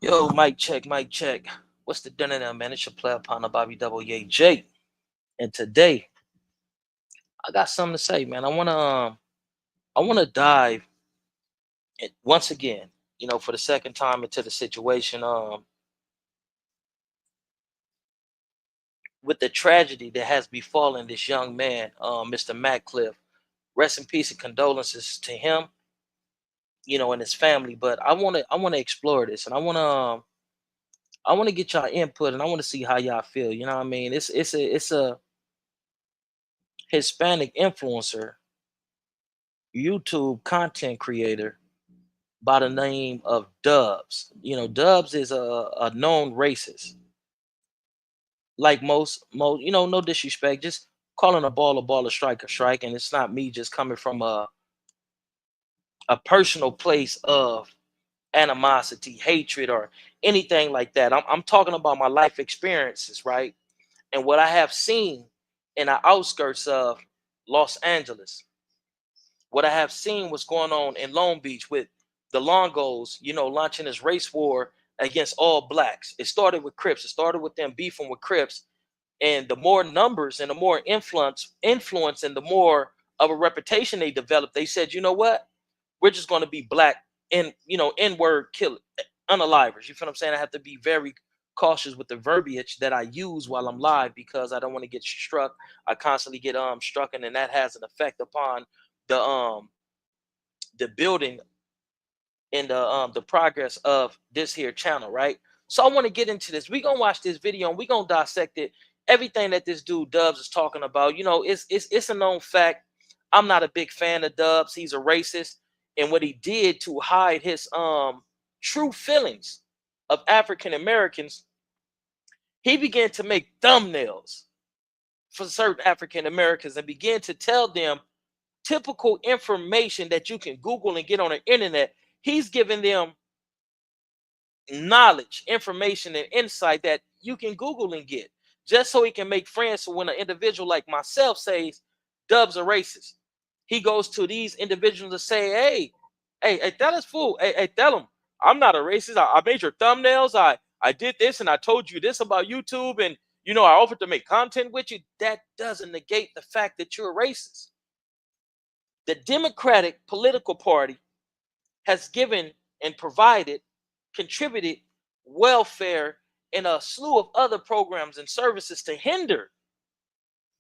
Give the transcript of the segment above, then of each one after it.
Yo, mic check, mic check. What's the dinner now, man? It's your player partner, Bobby WAJ. And today, I got something to say, man. I wanna dive once again, for the second time into the situation, with the tragedy that has befallen this young man, Mr. Cliff. Rest in peace and condolences to him, and his family. But I wanna explore this, and I wanna get y'all input, and I wanna see how y'all feel. You know what I mean? It's a Hispanic influencer, YouTube content creator by the name of Dubs. Dubs is a known racist. Like most, no disrespect, just calling a ball, a strike, and it's not me just coming from a personal place of animosity, hatred, or anything like that. I'm talking about my life experiences, right? And what I have seen in the outskirts of Los Angeles. What I have seen what's going on in Long Beach with the Longos, launching this race war against all blacks. It started with Crips. It started with them beefing with Crips. And the more numbers and the more influence and the more of a reputation they developed, they said, you know what? We're just going to be black and, N-word kill unalivers. You feel what I'm saying? I have to be very cautious with the verbiage that I use while I'm live because I don't want to get struck. I constantly get struck, and then that has an effect upon the building and the progress of this here channel, right? So I want to get into this. We're gonna watch this video and we're gonna dissect it. Everything that this dude Dubs is talking about, it's a known fact. I'm not a big fan of Dubs. He's a racist, and what he did to hide his true feelings of African Americans, he began to make thumbnails for certain African Americans and began to tell them typical information that you can Google and get on the internet. He's giving them knowledge, information, and insight that you can Google and get just so he can make friends. So when an individual like myself says Dubs are racist, he goes to these individuals to say, hey, tell us fool. Hey, tell them I'm not a racist. I made your thumbnails. I did this and I told you this about YouTube, and I offered to make content with you. That doesn't negate the fact that you're a racist. The Democratic political party has given and provided, contributed welfare and a slew of other programs and services to hinder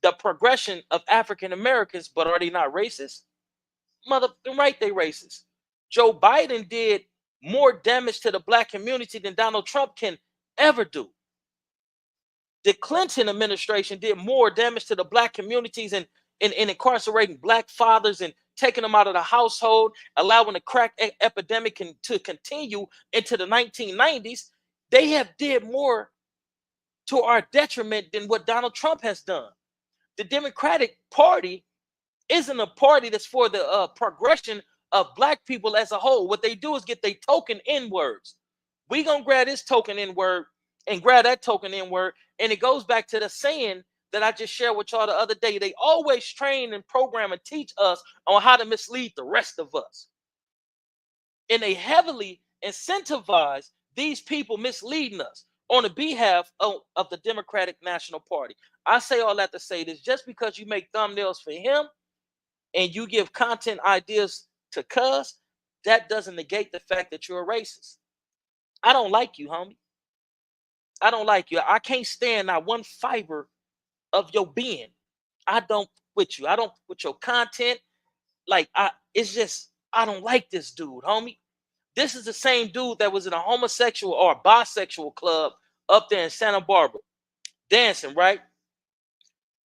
the progression of African Americans. But are they not racist? Mother, right, they racist. Joe Biden did more damage to the black community than Donald Trump can ever do. The Clinton administration did more damage to the black communities and in incarcerating black fathers and taking them out of the household, allowing the crack epidemic to continue into the 1990s. They have did more to our detriment than what Donald Trump has done. The Democratic Party isn't a party that's for the progression of black people as a whole. What they do is get their token N words. We gonna grab this token N word and grab that token N word, and it goes back to the saying that I just shared with y'all the other day. They always train and program and teach us on how to mislead the rest of us, and they heavily incentivize these people misleading us on the behalf of the Democratic National Party. I say all that to say this: just because you make thumbnails for him and you give content ideas to Cuz, that doesn't negate the fact that you're a racist. I don't like you, homie. I don't like you. I can't stand not one fiber of your being. I don't with you. I don't with your content. It's just I don't like this dude, homie. This is the same dude that was in a homosexual or bisexual club up there in Santa Barbara dancing, right?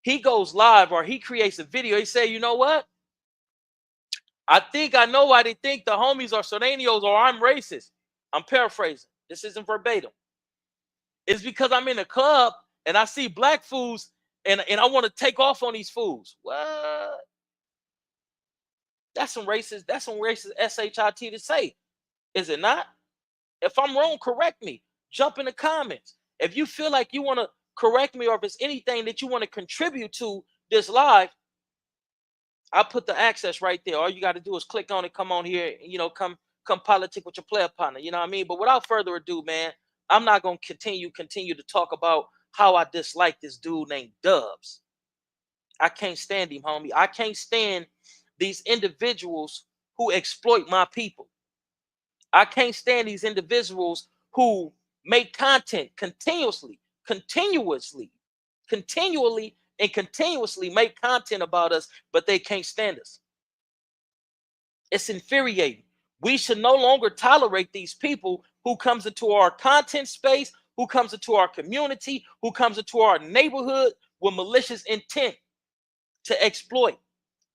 He goes live or he creates a video. He say, you know what? I think I know why they think the homies are Sordanios or I'm racist. I'm paraphrasing. This isn't verbatim. It's because I'm in a club and I see black fools and I want to take off on these fools. What? That's some racist SHIT to say. Is it not? If I'm wrong, correct me. Jump in the comments. If you feel like you want to correct me or if it's anything that you want to contribute to this live, I put the access right there. All you got to do is click on it, come on here, come come politic with your player partner. You know what I mean? But without further ado, man, I'm not gonna continue to talk about how I dislike this dude named Dubs. I can't stand him, homie. I can't stand these individuals who exploit my people. I can't stand these individuals who make content continuously make content about us, but they can't stand us. It's infuriating. We should no longer tolerate these people who comes into our content space, who comes into our community, who comes into our neighborhood with malicious intent to exploit,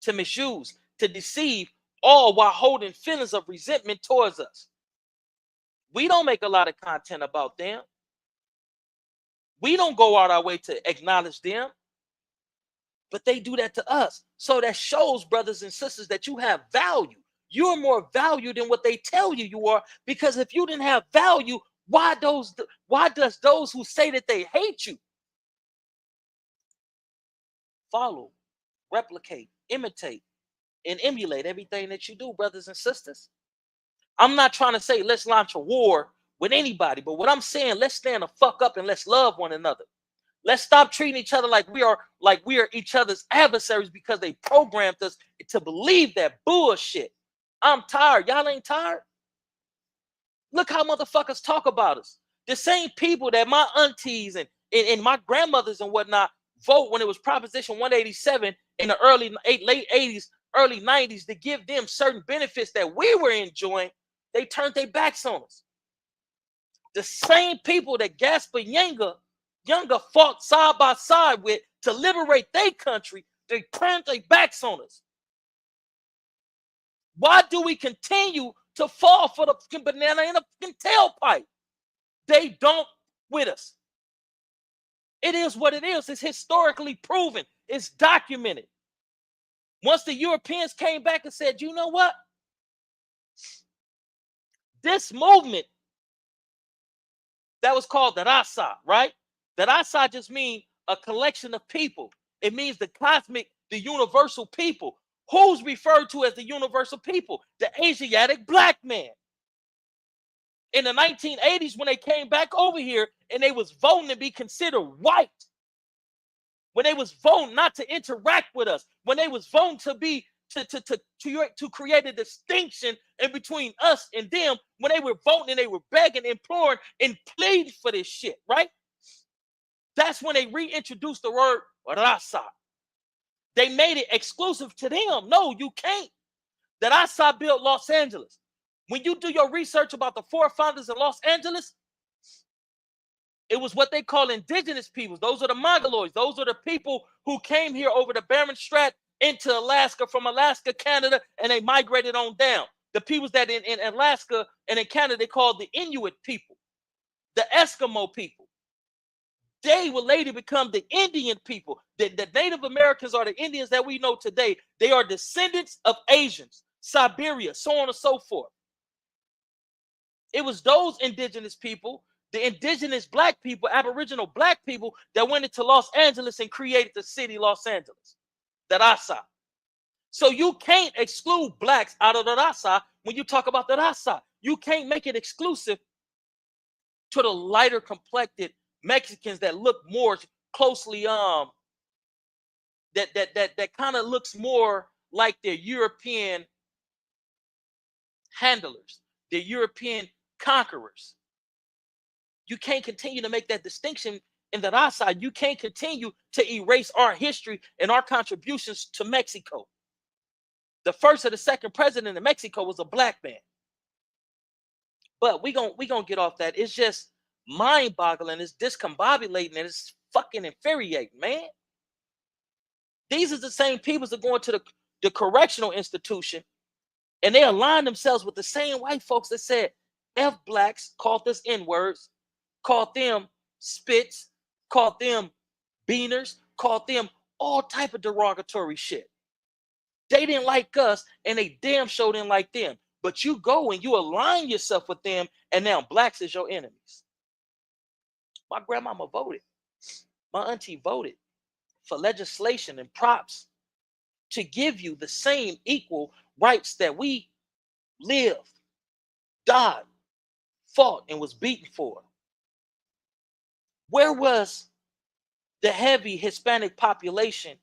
to misuse, to deceive, all while holding feelings of resentment towards us. We don't make a lot of content about them. We don't go out our way to acknowledge them, but they do that to us. So that shows, brothers and sisters, that you have value. You're more valued than what they tell you are, because if you didn't have value, why does those who say that they hate you follow, replicate, imitate, and emulate everything that you do, brothers and sisters? I'm not trying to say let's launch a war with anybody, but what I'm saying, let's stand the fuck up and let's love one another. Let's stop treating each other like we are each other's adversaries because they programmed us to believe that bullshit. I'm tired. Y'all ain't tired? Look how motherfuckers talk about us. The same people that my aunties and my grandmothers and whatnot vote when it was Proposition 187 in the late 80s, early 90s to give them certain benefits that we were enjoying, they turned their backs on us. The same people that Gaspar Younger fought side by side with to liberate their country, they turned their backs on us. Why do we continue to fall for the banana in a tailpipe? They don't with us. It is what it is. It's historically proven. It's documented. Once the Europeans came back and said, you know what? This movement that was called the Rasa, right? The Rasa just means a collection of people. It means the cosmic, the universal people. Who's referred to as the universal people? The Asiatic black man. In the 1980s, when they came back over here and they was voting to be considered white, when they was voting not to interact with us, when they was voting to be to create a distinction in between us and them, when they were voting and they were begging, imploring, and pleading for this shit, right? That's when they reintroduced the word Rasa. They made it exclusive to them. No, you can't. That Rasa built Los Angeles. When you do your research about the four founders of Los Angeles, it was what they call indigenous peoples. Those are the Mongoloids. Those are the people who came here over the Bering Strait into Alaska, from Alaska, Canada, and they migrated on down. The peoples that in Alaska and in Canada, they called the Inuit people, the Eskimo people. They will later become the Indian people. The Native Americans are the Indians that we know today. They are descendants of Asians, Siberia, so on and so forth. It was those indigenous people, the indigenous black people, Aboriginal black people, that went into Los Angeles and created the city Los Angeles, the Rasa. So you can't exclude blacks out of the Rasa when you talk about the Rasa. You can't make it exclusive to the lighter complected Mexicans that look more closely that kind of looks more like their European handlers, their European conquerors. You can't continue to make that distinction in the Rasa. You can't continue to erase our history and our contributions to Mexico. The first or the second president of Mexico was a black man. But we gonna get off that. It's just mind-boggling. It's discombobulating, and it's fucking infuriating, man. These are the same people that go into the correctional institution, and they align themselves with the same white folks that said F blacks, called us N-words, called them spits, called them beaners, called them all type of derogatory shit. They didn't like us, and they damn sure didn't like them. But you go and you align yourself with them, and now blacks is your enemies. My grandmama voted. My auntie voted for legislation and props to give you the same equal rights that we live died, fought, and was beaten for. Where was the heavy Hispanic population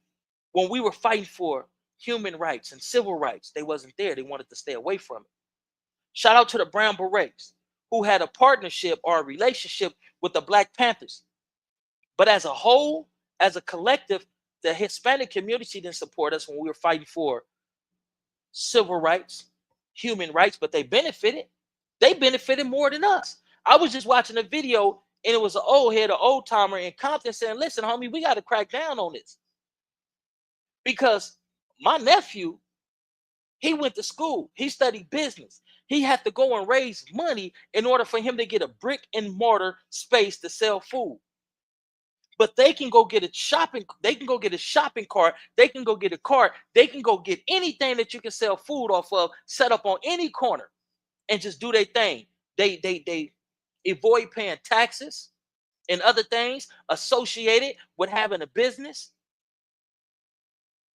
when we were fighting for human rights and civil rights? They wasn't there. They wanted to stay away from it. Shout out to the Brown Berets, who had a partnership or a relationship with the Black Panthers. But as a whole, as a collective, the Hispanic community didn't support us when we were fighting for civil rights, human rights, but they benefited. They benefited more than us. I was just watching a video and it was an old head, an old timer in Compton saying, listen, homie, we got to crack down on this. Because my nephew, he went to school, he studied business. He had to go and raise money in order for him to get a brick and mortar space to sell food. But they can go get a shopping cart, they can go get a cart, they can go get anything that you can sell food off of, set up on any corner and just do their thing. They avoid paying taxes and other things associated with having a business,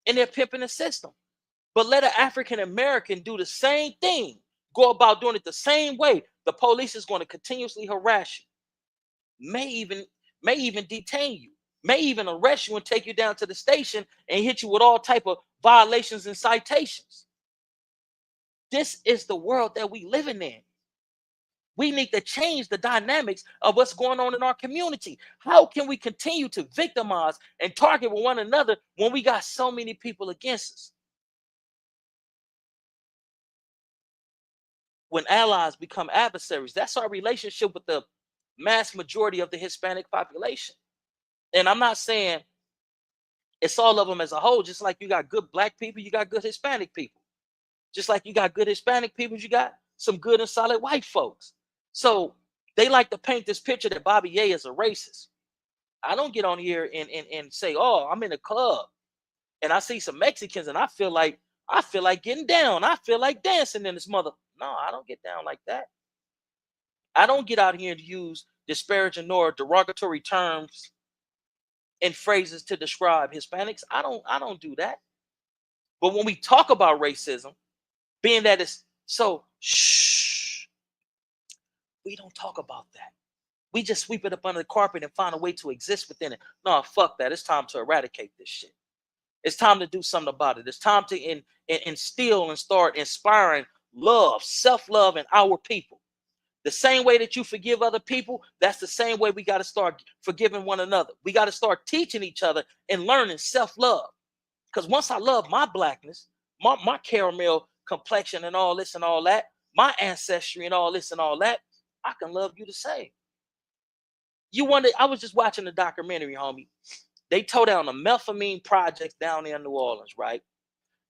and they're pimping the system. But let an African American do the same thing, go about doing it the same way, the police is going to continuously harass you, may even detain you, may even arrest you and take you down to the station and hit you with all type of violations and citations. This is the world that we living in. We need to change the dynamics of what's going on in our community. How can we continue to victimize and target one another when we got so many people against us? When allies become adversaries, that's our relationship with the mass majority of the Hispanic population. And I'm not saying it's all of them as a whole. Just like you got good Black people, you got good Hispanic people. Just like you got good Hispanic people, you got some good and solid white folks. So they like to paint this picture that Bobby Ye is a racist. I don't get on here and say, oh, I'm in a club and I see some Mexicans and I feel like getting down. I feel like dancing in this mother. No, I don't get down like that. I don't get out here to use disparaging or derogatory terms and phrases to describe Hispanics. I don't do that. But when we talk about racism, being that it's so shh, we don't talk about that. We just sweep it up under the carpet and find a way to exist within it. No, fuck that. It's time to eradicate this shit. It's time to do something about it. It's time to instill and start inspiring love, self-love in our people. The same way that you forgive other people, that's the same way we got to start forgiving one another. We got to start teaching each other and learning self-love. Because once I love my Blackness, my caramel complexion and all this and all that, my ancestry and all this and all that, I can love you the same. You wonder, I was just watching the documentary, homie. They tore down the methamphetamine projects down there in New Orleans, right?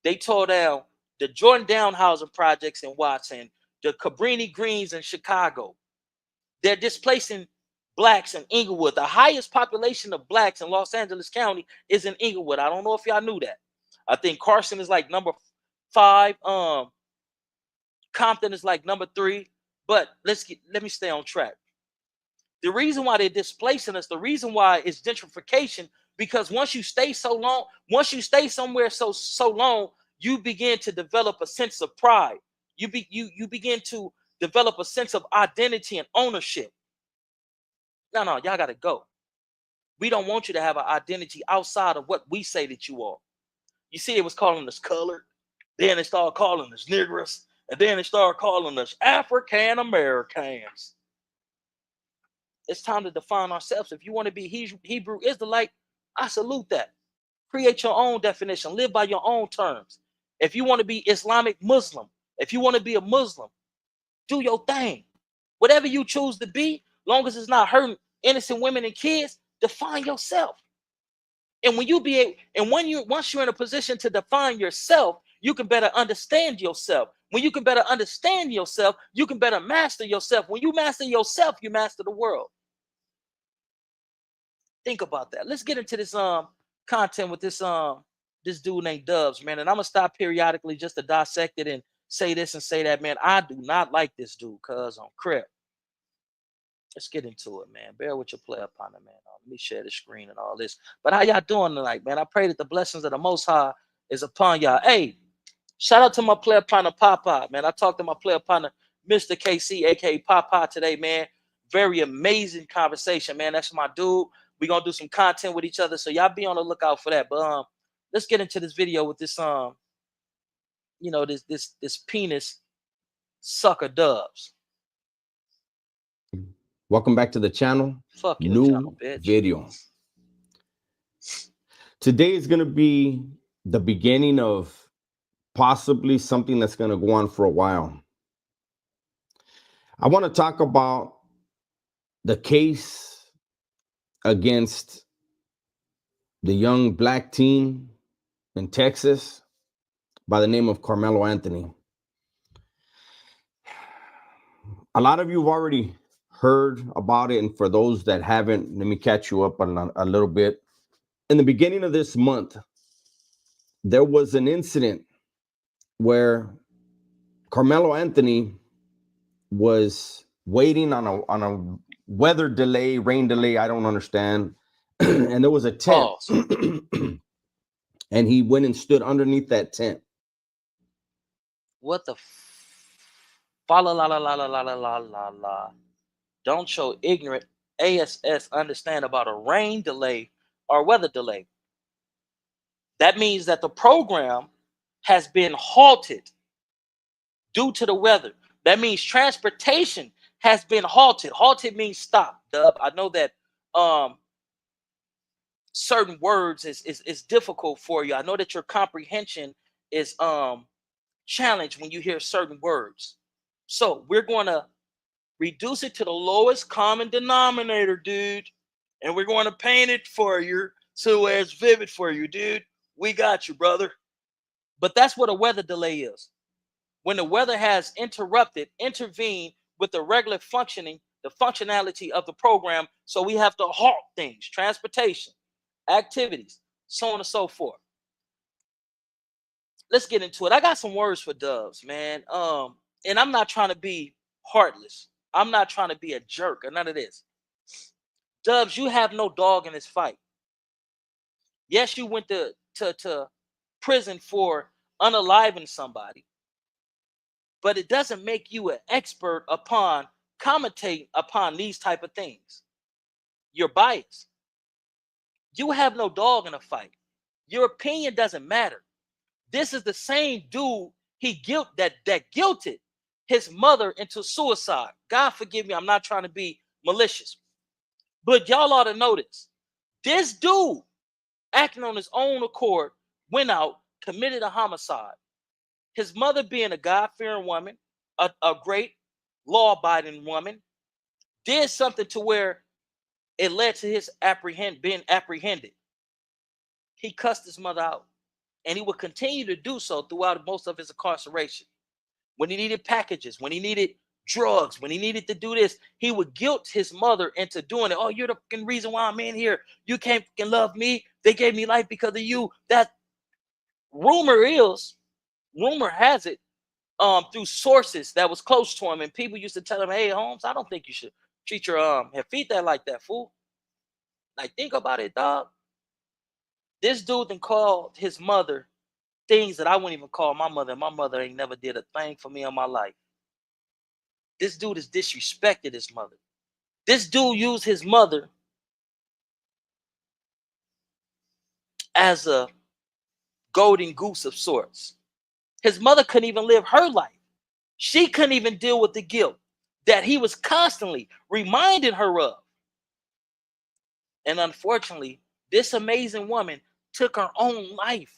They tore down the Jordan Down housing projects in Watson, the Cabrini Greens in Chicago. They're displacing Blacks in Inglewood. The highest population of Blacks in Los Angeles County is in Inglewood. I don't know if y'all knew that. I think Carson is like number 5. Compton is like number 3. But let me stay on track. The reason why they're displacing us, the reason why it's gentrification, because once you stay so long, once you stay somewhere so long, you begin to develop a sense of pride. You begin to develop a sense of identity and ownership. No, y'all gotta go. We don't want you to have an identity outside of what we say that you are. You see, it was calling us colored, then they started calling us niggers, and then they started calling us African Americans. It's time to define ourselves. If you want to be Hebrew Israelite, I salute that. Create your own definition. Live by your own terms. If you want to be Islamic Muslim, if you want to be a Muslim, do your thing. Whatever you choose to be, long as it's not hurting innocent women and kids, define yourself. And once you're in a position to define yourself, you can better understand yourself. When you can better understand yourself, you can better master yourself. When you master yourself, you master the world. Think about that. Let's get into this content with this dude named Dubs, man. And I'm gonna stop periodically just to dissect it and say this and say that, man. I do not like this dude, cuz on Crip. Let's get into it, man. Bear with your player partner, man. Let me share the screen and all this. But how y'all doing tonight, man? I pray that the blessings of the Most High is upon y'all. Hey, shout out to my player partner, Papa, man. I talked to my player partner Mr. KC, aka Papa, today, man. Very amazing conversation, man. That's my dude. We're gonna do some content with each other, so y'all be on the lookout for that. But let's get into this video with this this penis sucker Dubs. Welcome back to the channel. Fuck your New channel, bitch. video. Today is gonna be the beginning of possibly something that's gonna go on for a while. I want to talk about the case against the young black teen in Texas by the name of Carmelo Anthony. A lot of you have already heard about it, and for those that haven't, let me catch you up on a little bit. In the beginning of this month, there was an incident where Carmelo Anthony was waiting on a weather delay, rain delay, I don't understand. And there was a tent. And he went and stood underneath that tent. What the la la la la la la la la la. Don't show ignorant ASS understand about a rain delay or weather delay. That means that the program has been halted due to the weather. That means transportation has been halted. Halted means stop. Dub. I know that certain words is difficult for you. I know that your comprehension is challenged when you hear certain words. So we're going to reduce it to the lowest common denominator, dude. And we're going to paint it for you so it's vivid for you, dude. We got you, brother. But that's what a weather delay is. When the weather has intervened with the regular functioning, the functionality of the program, so we have to halt things, transportation, activities, so on and so forth. Let's get into it. I got some words for Dubs, man. And I'm not trying to be heartless. I'm not trying to be a jerk or none of this. Dubs, you have no dog in this fight. Yes, you went to prison for unaliving somebody, but it doesn't make you an expert upon commentating upon these type of things. You're biased. You have no dog in a fight. Your opinion doesn't matter. This is the same dude that guilted his mother into suicide. God forgive me, I'm not trying to be malicious. But y'all ought to know this. This dude, acting on his own accord, went out, committed a homicide. His mother, being a God-fearing woman, a great law-abiding woman, did something to where it led to his being apprehended. He cussed his mother out, and he would continue to do so throughout most of his incarceration. When he needed packages, when he needed drugs, when he needed to do this, he would guilt his mother into doing it. Oh, you're the fucking reason why I'm in here. You can't fucking love me. They gave me life because of you. That rumor has it, through sources that was close to him, and people used to tell him, "Hey, Holmes, I don't think you should treat your Hafita like that, fool. Like, think about it, dog." This dude then called his mother things that I wouldn't even call my mother. My mother ain't never did a thing for me in my life. This dude has disrespected his mother. This dude used his mother as a golden goose of sorts. His mother couldn't even live her life. She couldn't even deal with the guilt that he was constantly reminding her of. And unfortunately, this amazing woman took her own life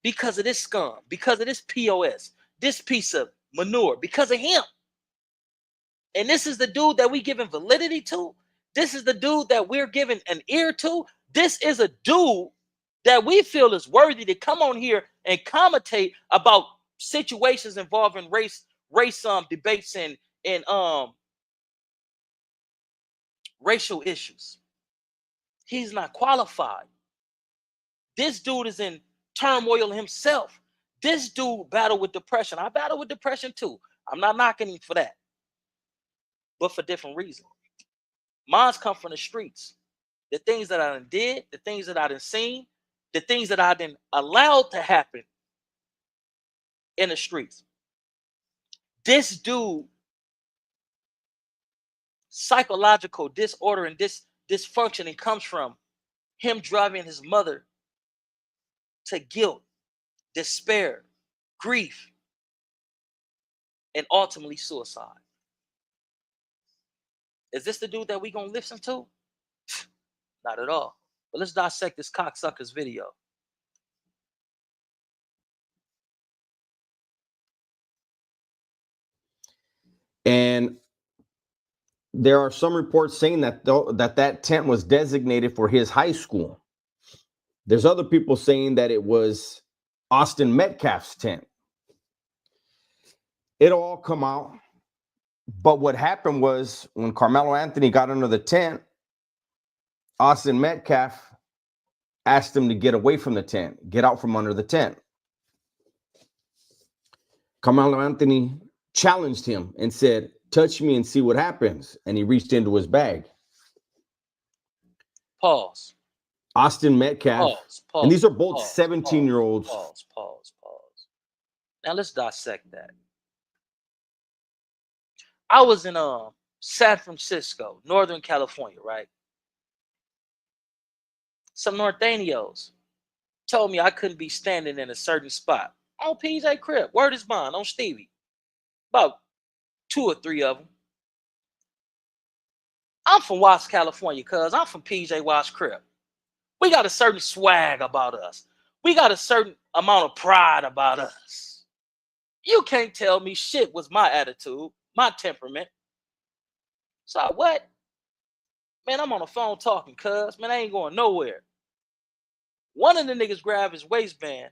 because of this scum, because of this POS, this piece of manure, because of him. And this is the dude that we giving validity to. This is the dude that we're giving an ear to. This is a dude that we feel is worthy to come on here and commentate about situations involving race debates and racial issues. He's not qualified. This dude is in turmoil himself. This dude battled with depression. I battle with depression too. I'm not knocking him for that, but for different reasons. Mine's come from the streets. The things that I done did, the things that I done seen, the things that I done allowed to happen in the streets. This dude, psychological disorder and dysfunctioning comes from him driving his mother to guilt, despair, grief, and ultimately suicide. Is this the dude that we gonna listen to? Not at all. But let's dissect this cocksucker's video. And there are some reports saying that that tent was designated for his high school. There's other people saying that it was Austin Metcalf's tent. It'll all come out. But what happened was when Carmelo Anthony got under the tent, Austin Metcalf asked him to get away from the tent, get out from under the tent. Carmelo Anthony challenged him and said, "Touch me and see what happens." And he reached into his bag. Pause. Austin Metcalf. Pause. And these are both 17-year-olds. Pause. Now let's dissect that. I was in San Francisco, Northern California, right? Some Norteños told me I couldn't be standing in a certain spot. On PJ Crib, word is bond, on Stevie. About 2 or 3 of them. I'm from Watts, California, cuz I'm from PJ Watts Crib. We got a certain swag about us. We got a certain amount of pride about us. You can't tell me shit was my attitude, my temperament. So what? Man, I'm on the phone talking, cuz. Man, I ain't going nowhere. One of the niggas grabbed his waistband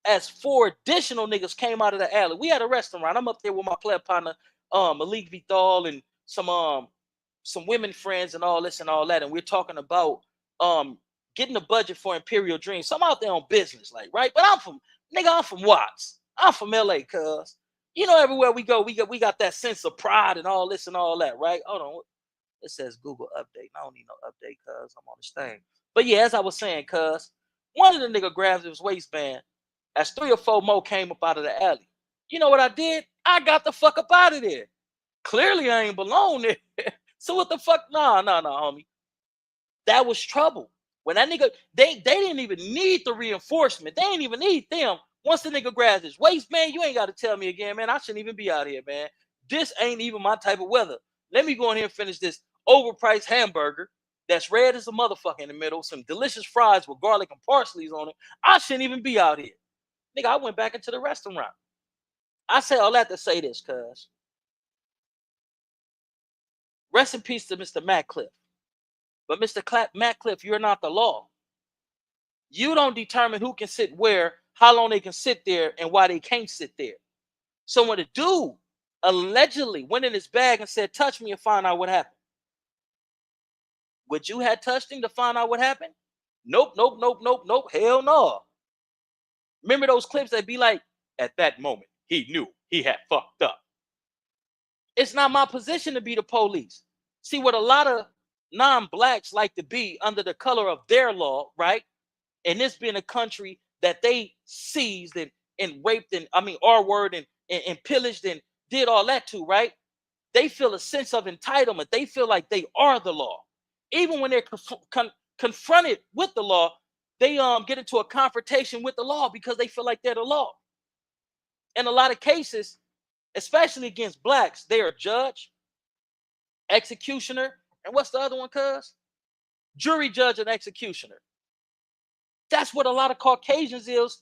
as 4 additional niggas came out of the alley. We had a restaurant. I'm up there with my player partner, Malik Vidal, and some women friends and all this and all that. And we're talking about getting a budget for Imperial Dreams. So I'm out there on business, like, right? But I'm from Watts. I'm from LA, cuz. You know, everywhere we go, we got that sense of pride and all this and all that, right? Hold on. It says Google update. I don't need no update, cuz I'm on this thing. But yeah, as I was saying, cuz, one of the nigga grabs his waistband as 3 or 4 more came up out of the alley. You know what I did? I got the fuck up out of there. Clearly, I ain't belong there. So what the fuck? Nah, homie. That was trouble. When that nigga, they didn't even need the reinforcement. They didn't even need them. Once the nigga grabs his waistband, you ain't got to tell me again, man. I shouldn't even be out here, man. This ain't even my type of weather. Let me go in here and finish this overpriced hamburger that's red as a motherfucker in the middle, some delicious fries with garlic and parsley on it. I shouldn't even be out here. Nigga, I went back into the restaurant. I say all that to say this, cuz. Rest in peace to Mr. Matcliffe. But Mr. Matcliffe, you're not the law. You don't determine who can sit where, how long they can sit there, and why they can't sit there. So when the dude allegedly went in his bag and said, "Touch me and find out what happened," would you have touched him to find out what happened? Nope. Hell no. Remember those clips that be like, "At that moment, he knew he had fucked up." It's not my position to be the police. See, what a lot of non-blacks like to be under the color of their law, right? And this being a country that they seized and raped and, R-word and pillaged and did all that to, right? They feel a sense of entitlement. They feel like they are the law. Even when they're confronted with the law, they get into a confrontation with the law because they feel like they're the law. In a lot of cases, especially against blacks, they are judge, executioner, and what's the other one, cuz? Jury, judge, and executioner. That's what a lot of Caucasians is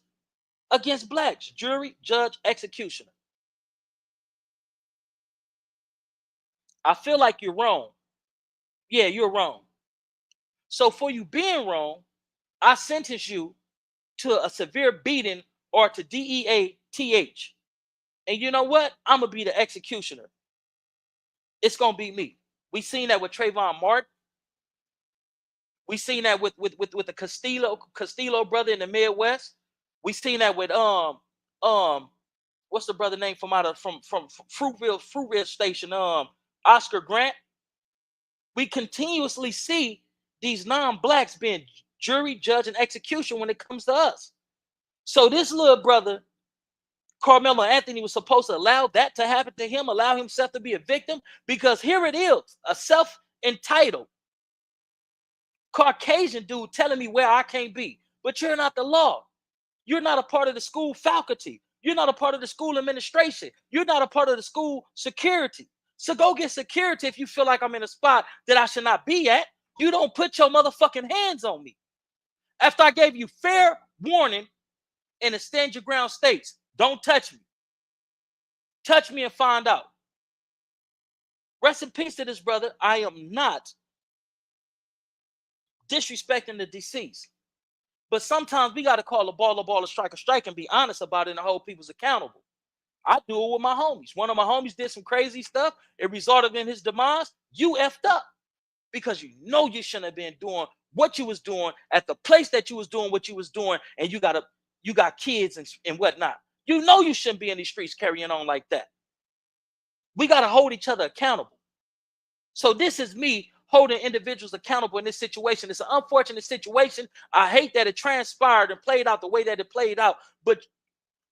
against blacks. Jury, judge, executioner. I feel like you're wrong. Yeah, you're wrong. So for you being wrong, I sentence you to a severe beating or to DEATH. And you know what? I'm going to be the executioner. It's going to be me. We seen that with Trayvon Martin. We seen that with the Castillo brother in the Midwest. We seen that with what's the brother name from Fruitville Station, Oscar Grant. We continuously see these non-blacks being jury, judge, and execution when it comes to us. So this little brother Carmelo Anthony was supposed to allow that to happen to him, allow himself to be a victim? Because here it is, a self-entitled Caucasian dude telling me where I can't be. But you're not the law. You're not a part of the school faculty. You're not a part of the school administration. You're not a part of the school security. So go get security if you feel like I'm in a spot that I should not be at. You don't put your motherfucking hands on me. After I gave you fair warning in the stand your ground states, don't touch me. Touch me and find out. Rest in peace to this brother. I am not disrespecting the deceased. But sometimes we got to call a ball, a strike, and be honest about it and hold people's accountable. I do it with my homies. One of my homies did some crazy stuff. It resulted in his demise. You effed up because you know you shouldn't have been doing what you was doing at the place that you was doing what you was doing, and you got kids and whatnot. You know you shouldn't be in these streets carrying on like that. We got to hold each other accountable. So this is me holding individuals accountable in this situation. It's an unfortunate situation. I hate that it transpired and played out the way that it played out, but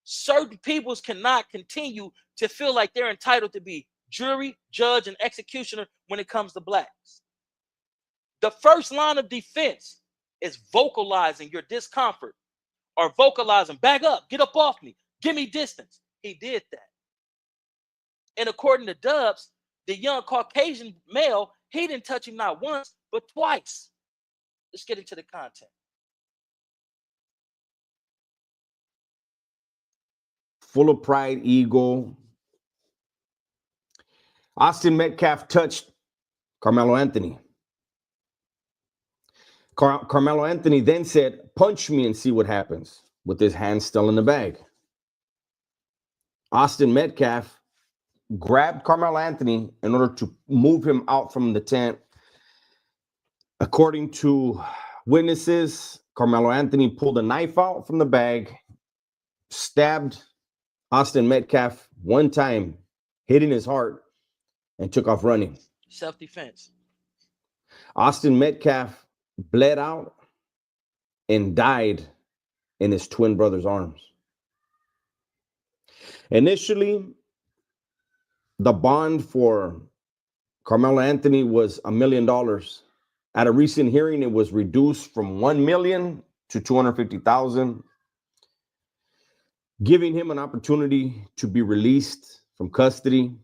certain peoples cannot continue to feel like they're entitled to be jury, judge, and executioner when it comes to blacks. The first line of defense is vocalizing your discomfort or vocalizing, back up, get up off me, give me distance. He did that. And according to Dubs, the young Caucasian male, he didn't touch him not once, but twice. Let's get into the content. Full of pride, ego. Austin Metcalf touched Carmelo Anthony. Carmelo Anthony then said, punch me and see what happens, with his hand still in the bag. Austin Metcalf grabbed Carmelo Anthony in order to move him out from the tent. According to witnesses, Carmelo Anthony pulled a knife out from the bag, stabbed Austin Metcalf one time, hitting his heart, and took off running. Self-defense. Austin Metcalf bled out and died in his twin brother's arms. Initially, the bond for Carmelo Anthony was $1 million. At a recent hearing, it was reduced from $1 million to $250,000, giving him an opportunity to be released from custody.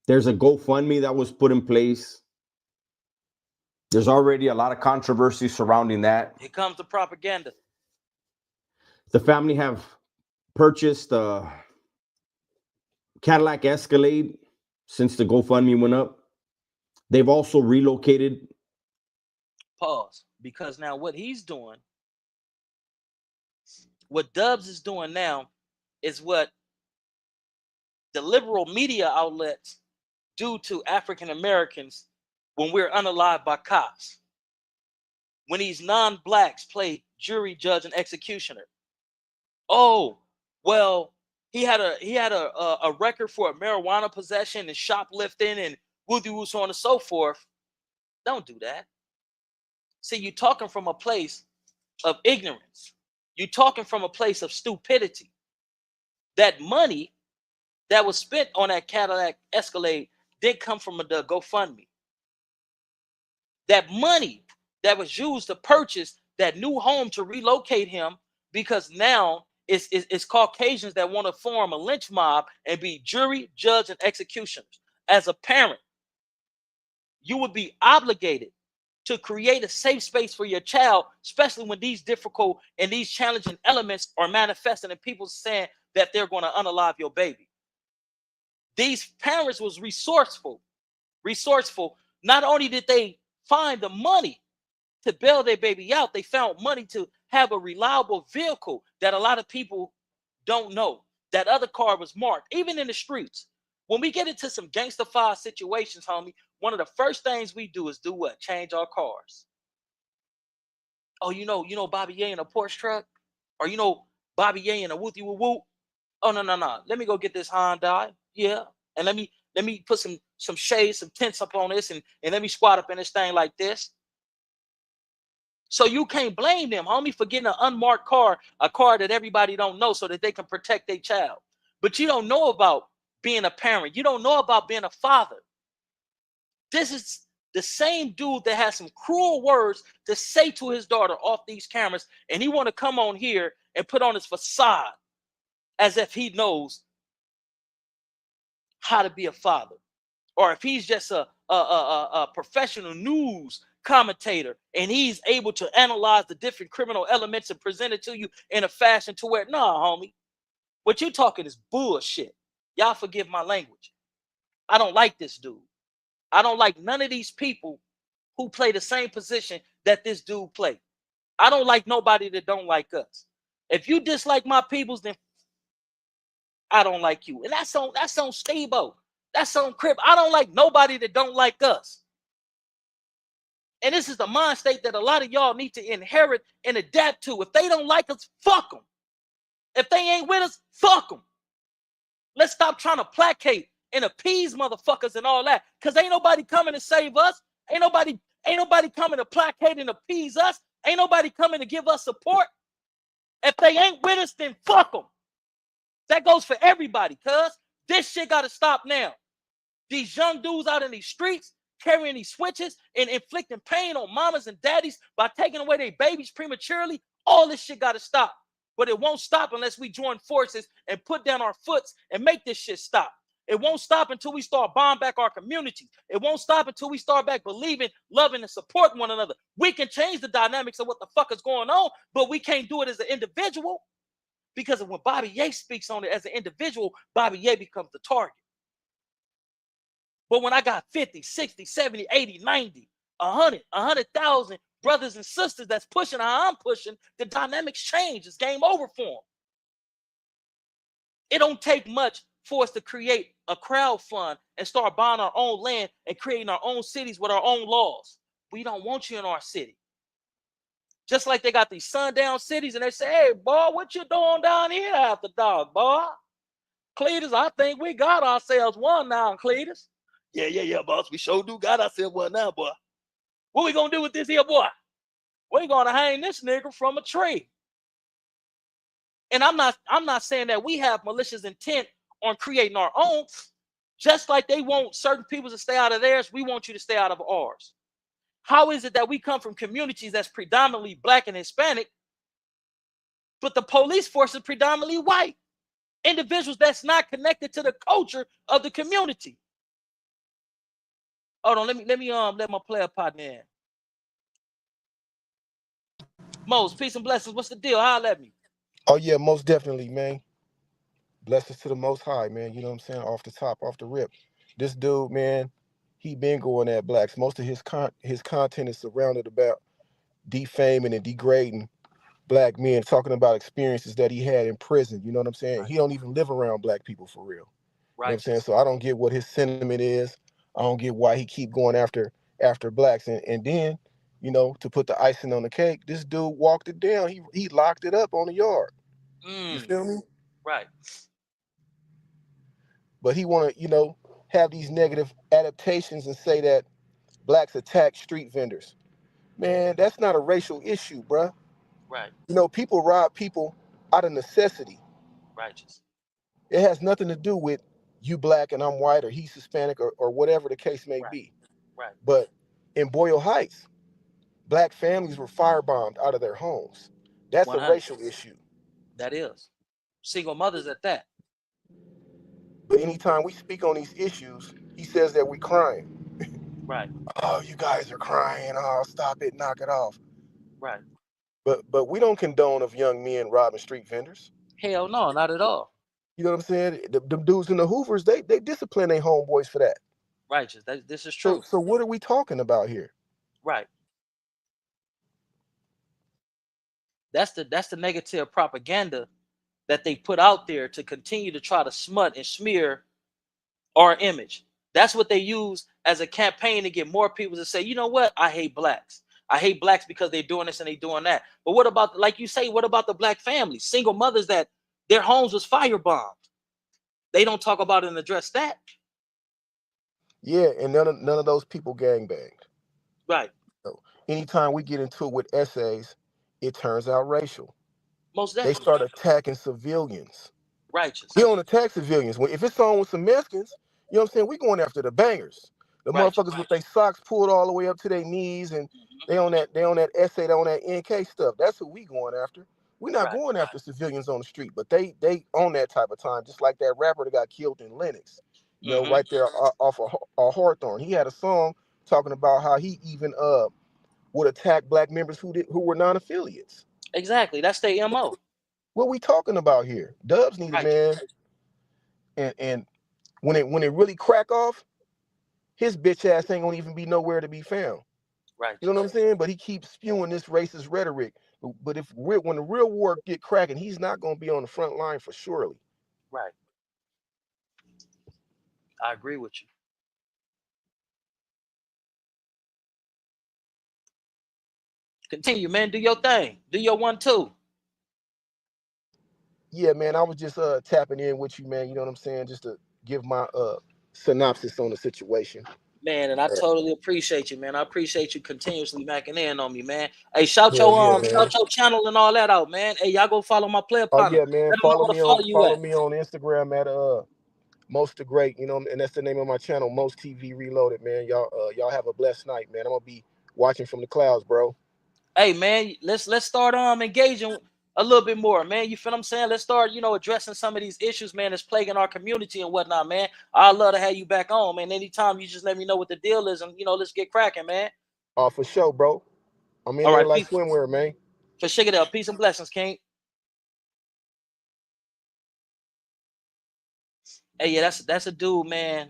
There's a GoFundMe that was put in place. There's already a lot of controversy surrounding that. Here comes the propaganda. The family have purchased a Cadillac Escalade since the GoFundMe went up. They've also relocated. Pause. Because now what he's doing, what Dubs is doing now, is what the liberal media outlets do to African Americans when we're unalived by cops. When these non-blacks play jury, judge, and executioner. Oh, well, he had a record for marijuana possession and shoplifting and woo-doo, so on and so forth. Don't do that. See, you're talking from a place of ignorance. You're talking from a place of stupidity. That money that was spent on that Cadillac Escalade didn't come from the GoFundMe. That money that was used to purchase that new home to relocate him, because now it's Caucasians that want to form a lynch mob and be jury, judge, and executioners. As a parent, you would be obligated to create a safe space for your child, especially when these difficult and these challenging elements are manifesting and people saying that they're going to unalive your baby. These parents was resourceful. Not only did they find the money to bail their baby out, they found money to have a reliable vehicle that a lot of people don't know. That other car was marked, even in the streets. When we get into some gangster-fied situations, homie, one of the first things we do is do what? Change our cars. Oh, you know Bobby Ye in a Porsche truck? Or you know Bobby Ye in a wooty woo woo? Oh, no. Let me go get this Hyundai. Yeah. And let me put some shades, some tints up on this, and let me squat up in this thing like this. So you can't blame them, homie, for getting an unmarked car, a car that everybody don't know so that they can protect their child. But you don't know about being a parent. You don't know about being a father. This is the same dude that has some cruel words to say to his daughter off these cameras, and he want to come on here and put on his facade as if he knows how to be a father, or if he's just a professional news commentator and he's able to analyze the different criminal elements and present it to you in a fashion to where, nah, homie, what you talking is bullshit. Y'all forgive my language. I don't like this dude. I don't like none of these people who play the same position that this dude played. I don't like nobody that don't like us. If you dislike my peoples, then I don't like you. And that's on Steve-O. That's on Crip. I don't like nobody that don't like us. And this is the mind state that a lot of y'all need to inherit and adapt to. If they don't like us, fuck them. If they ain't with us, fuck them. Let's stop trying to placate and appease motherfuckers and all that. Because ain't nobody coming to save us. Ain't nobody coming to placate and appease us. Ain't nobody coming to give us support. If they ain't with us, then fuck them. That goes for everybody, cuz this shit got to stop now. These young dudes out in these streets carrying these switches and inflicting pain on mamas and daddies by taking away their babies prematurely. All this shit got to stop. But it won't stop unless we join forces and put down our foots and make this shit stop. It won't stop until we start buying back our communities. It won't stop until we start back believing, loving, and supporting one another. We can change the dynamics of what the fuck is going on, but we can't do it as an individual. Because when Bobby Ye speaks on it as an individual, Bobby Ye becomes the target. But when I got 50, 60, 70, 80, 90, 100, 100,000 brothers and sisters that's pushing how I'm pushing, the dynamics change. It's game over for them. It don't take much for us to create a crowd fund and start buying our own land and creating our own cities with our own laws. We don't want you in our city. Just like they got these sundown cities and they say, hey, boy, what you doing down here after dark, boy? Cletus, I think we got ourselves one now, Cletus. Yeah, boss. We sure do got ourselves one now, boy. What we gonna do with this here, boy? We're gonna hang this nigga from a tree. And I'm not saying that we have malicious intent on creating our own. Just like they want certain people to stay out of theirs, we want you to stay out of ours. How is it that we come from communities that's predominantly black and Hispanic, but the police force is predominantly white? Individuals that's not connected to the culture of the community. Hold on, let my player partner in. Mose, peace and blessings. What's the deal? Holla at me. Oh yeah, most definitely, man. Blessings to the Most High, man. You know what I'm saying? Off the top, off the rip. This dude, man, he been going at blacks. Most of his content is surrounded about defaming and degrading black men, talking about experiences that he had in prison. You know what I'm saying? Right. He don't even live around black people for real. Right. You know what I'm saying? So I don't get what his sentiment is. I don't get why he keep going after blacks. And then, you know, to put the icing on the cake, this dude walked it down. He locked it up on the yard. You feel me? Right. But he want to, you know, have these negative adaptations and say that blacks attack street vendors. Man, that's not a racial issue, bruh. Right. You know, people rob people out of necessity. Righteous. It has nothing to do with you black and I'm white or he's Hispanic or whatever the case may be. Right. But in Boyle Heights, black families were firebombed out of their homes. That's 100. a racial issue. That is. Single mothers at that. But anytime we speak on these issues, he says that we're crying. Right. Oh, you guys are crying. Oh, stop it, knock it off. Right. But we don't condone of young men robbing street vendors. Hell no, not at all. You know what I'm saying? Them dudes in the Hoovers, they discipline their homeboys for that. Righteous. This is true. So what are we talking about here? Right. That's the negative propaganda that they put out there to continue to try to smut and smear our image. That's what they use as a campaign to get more people to say, you know what? I hate blacks. I hate blacks because they're doing this and they're doing that. But what about, like you say, what about the black families, single mothers that their homes was firebombed? They don't talk about it and address that. Yeah, and none of those people gangbanged. Right. So anytime we get into it with essays, it turns out racial. Most They definitely. start attacking civilians. Righteous. We don't attack civilians. If it's on with some Mexicans, you know what I'm saying? We going after the bangers. The Righteous. motherfuckers with their socks pulled all the way up to their knees, and Mhm. they on that essay, they on that NK stuff. That's who we going after. We're not Right. going after civilians on the street, but they on that type of time, just like that rapper that got killed in Lennox. You know, Mhm. right there off of Hawthorne. He had a song talking about how he even would attack black members who were non-affiliates. Exactly. That's their MO. What we talking about here? Dubs need a Righteous. man, and when it really crack off, his bitch ass ain't gonna even be nowhere to be found. You know Righteous. what I'm saying? But he keeps spewing this racist rhetoric. But when the real war get cracking, he's not gonna be on the front line for surely. Right. I agree with you. Continue, man. Do your thing. Do your 1-2. Yeah, man. I was just tapping in with you, man. You know what I'm saying? Just to give my synopsis on the situation. Man, and I totally appreciate you, man. I appreciate you continuously macking in on me, man. Hey, shout Hell yeah, your man. channel and all that out, man. Hey, y'all go follow my player Oh partner. yeah, man. Let them know Follow where me to follow on you at. Instagram at Most the Great, you know, and that's the name of my channel, Most TV Reloaded, man. Y'all have a blessed night, man. I'm gonna be watching from the clouds, bro. Hey, man, let's start engaging a little bit more, man. You feel what I'm saying? Let's start, addressing some of these issues, man, that's plaguing our community and whatnot, man. I'd love to have you back on, man. Anytime you just let me know what the deal is, and let's get cracking, man. For sure, bro. I'm in All there right, like peace. swimwear, man. For sugar, peace and blessings, King. Hey, yeah, that's a dude, man.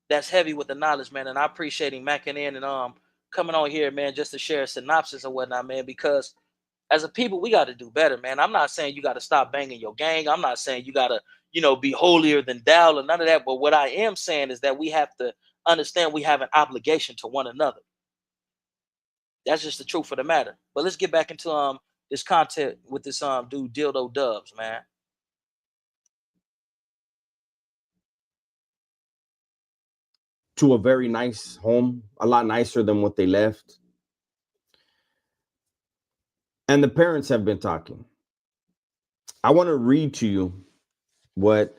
That's heavy with the knowledge, man, and I appreciate him macking in and coming on here, man, just to share a synopsis or whatnot, man. Because as a people, we got to do better, man. I'm not saying you got to stop banging your gang. I'm not saying you got to, be holier than thou or none of that. But what I am saying is that we have to understand we have an obligation to one another. That's just the truth of the matter. But let's get back into this content with this dude Dildo Dubs, man. To a very nice home, a lot nicer than what they left. And the parents have been talking. I want to read to you what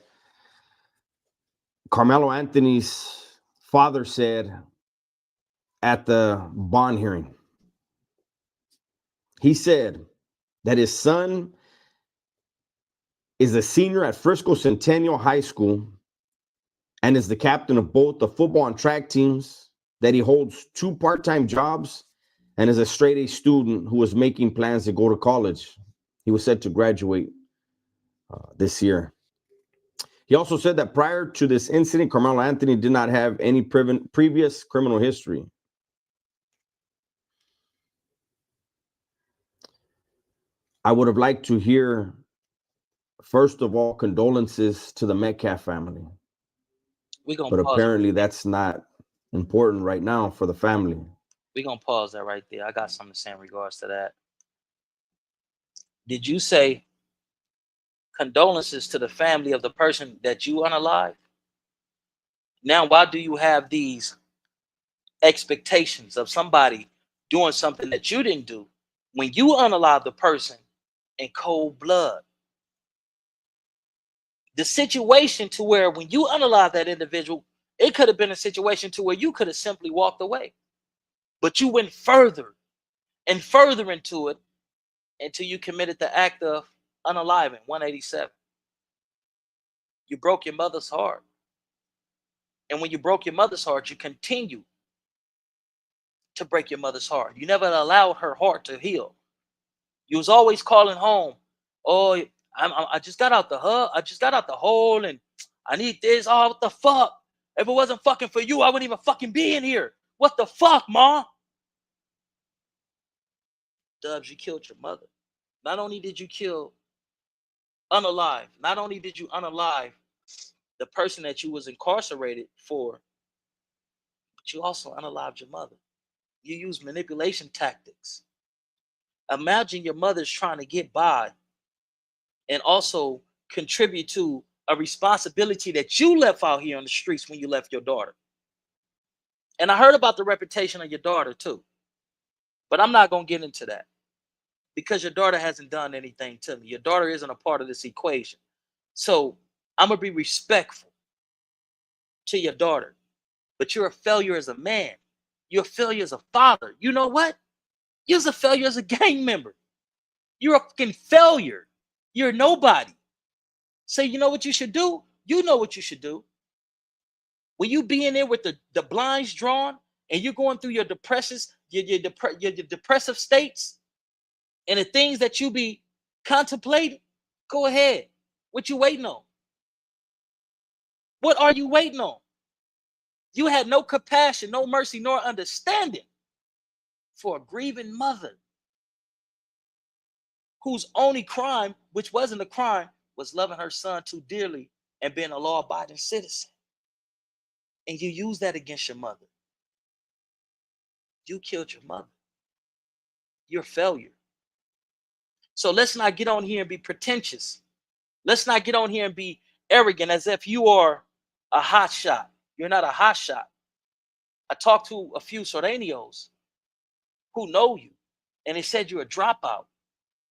Carmelo Anthony's father said at the bond hearing. He said that his son is a senior at Frisco Centennial High School and is the captain of both the football and track teams, that he holds 2 part-time jobs and is a straight A student who is making plans to go to college. He was set to graduate this year. He also said that prior to this incident, Carmelo Anthony did not have any previous criminal history. I would have liked to hear, first of all, condolences to the Metcalf family. We're going to But pause. apparently that's not important right now for the family. We're going to pause that right there. I got something to say in regards to that. Did you say condolences to the family of the person that you unalive? Now, why do you have these expectations of somebody doing something that you didn't do when you unalive the person in cold blood? The situation to where when you unalive that individual, it could have been a situation to where you could have simply walked away. But you went further and further into it until you committed the act of unaliving 187. You broke your mother's heart. And when you broke your mother's heart, you continue to break your mother's heart. You never allowed her heart to heal. You was always calling home. Oh, I just got out the hub. I just got out the hole, and I need this. Oh, what the fuck? If it wasn't fucking for you, I wouldn't even fucking be in here. What the fuck, ma? Dubs, you killed your mother. Not only did you kill unalive, not only did you unalive the person that you was incarcerated for, but you also unalived your mother. You used manipulation tactics. Imagine your mother's trying to get by and also contribute to a responsibility that you left out here on the streets when you left your daughter. And I heard about the reputation of your daughter too. But I'm not going to get into that because your daughter hasn't done anything to me. Your daughter isn't a part of this equation. So I'm going to be respectful to your daughter. But you're a failure as a man. You're a failure as a father. You know what? You're a failure as a gang member. You're a fucking failure. You're nobody. So you know what you should do? You know what you should do. When you be in there with the blinds drawn and you're going through your your depressive states and the things that you be contemplating, go ahead. What you waiting on? What are you waiting on? You had no compassion, no mercy, nor understanding for a grieving mother whose only crime, which wasn't a crime, was loving her son too dearly and being a law-abiding citizen. And you use that against your mother. You killed your mother. You're a failure. So let's not get on here and be pretentious. Let's not get on here and be arrogant as if you are a hot shot. You're not a hot shot. I talked to a few Soranios who know you, and they said you're a dropout.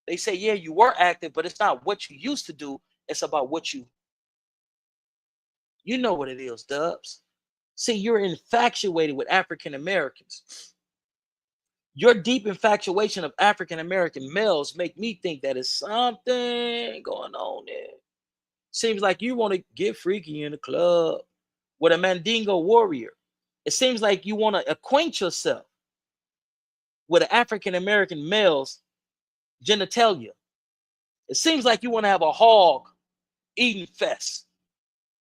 They say, yeah, you were active, but it's not what you used to do. It's about what you know what it is, Dubs. See, you're infatuated with African Americans. Your deep infatuation of African American males make me think that it's something going on there. Seems like you want to get freaky in the club with a Mandingo warrior. It seems like you want to acquaint yourself with an African American male's genitalia. It seems like you want to have a hog eating fest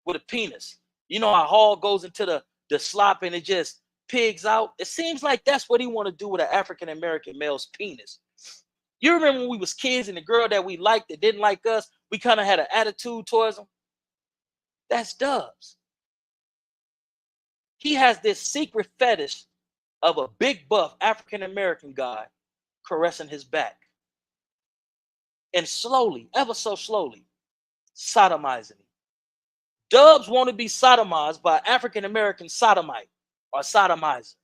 with a penis. You know how a hog goes into the slop and it just pigs out? It seems like that's what he want to do with an African American male's penis. You remember when we was kids and the girl that we liked that didn't like us, we kind of had an attitude towards them? That's Dubs. He has this secret fetish of a big buff African American guy caressing his back. And slowly, ever so slowly, sodomizing him. Dubs want to be sodomized by African American sodomite or sodomizer.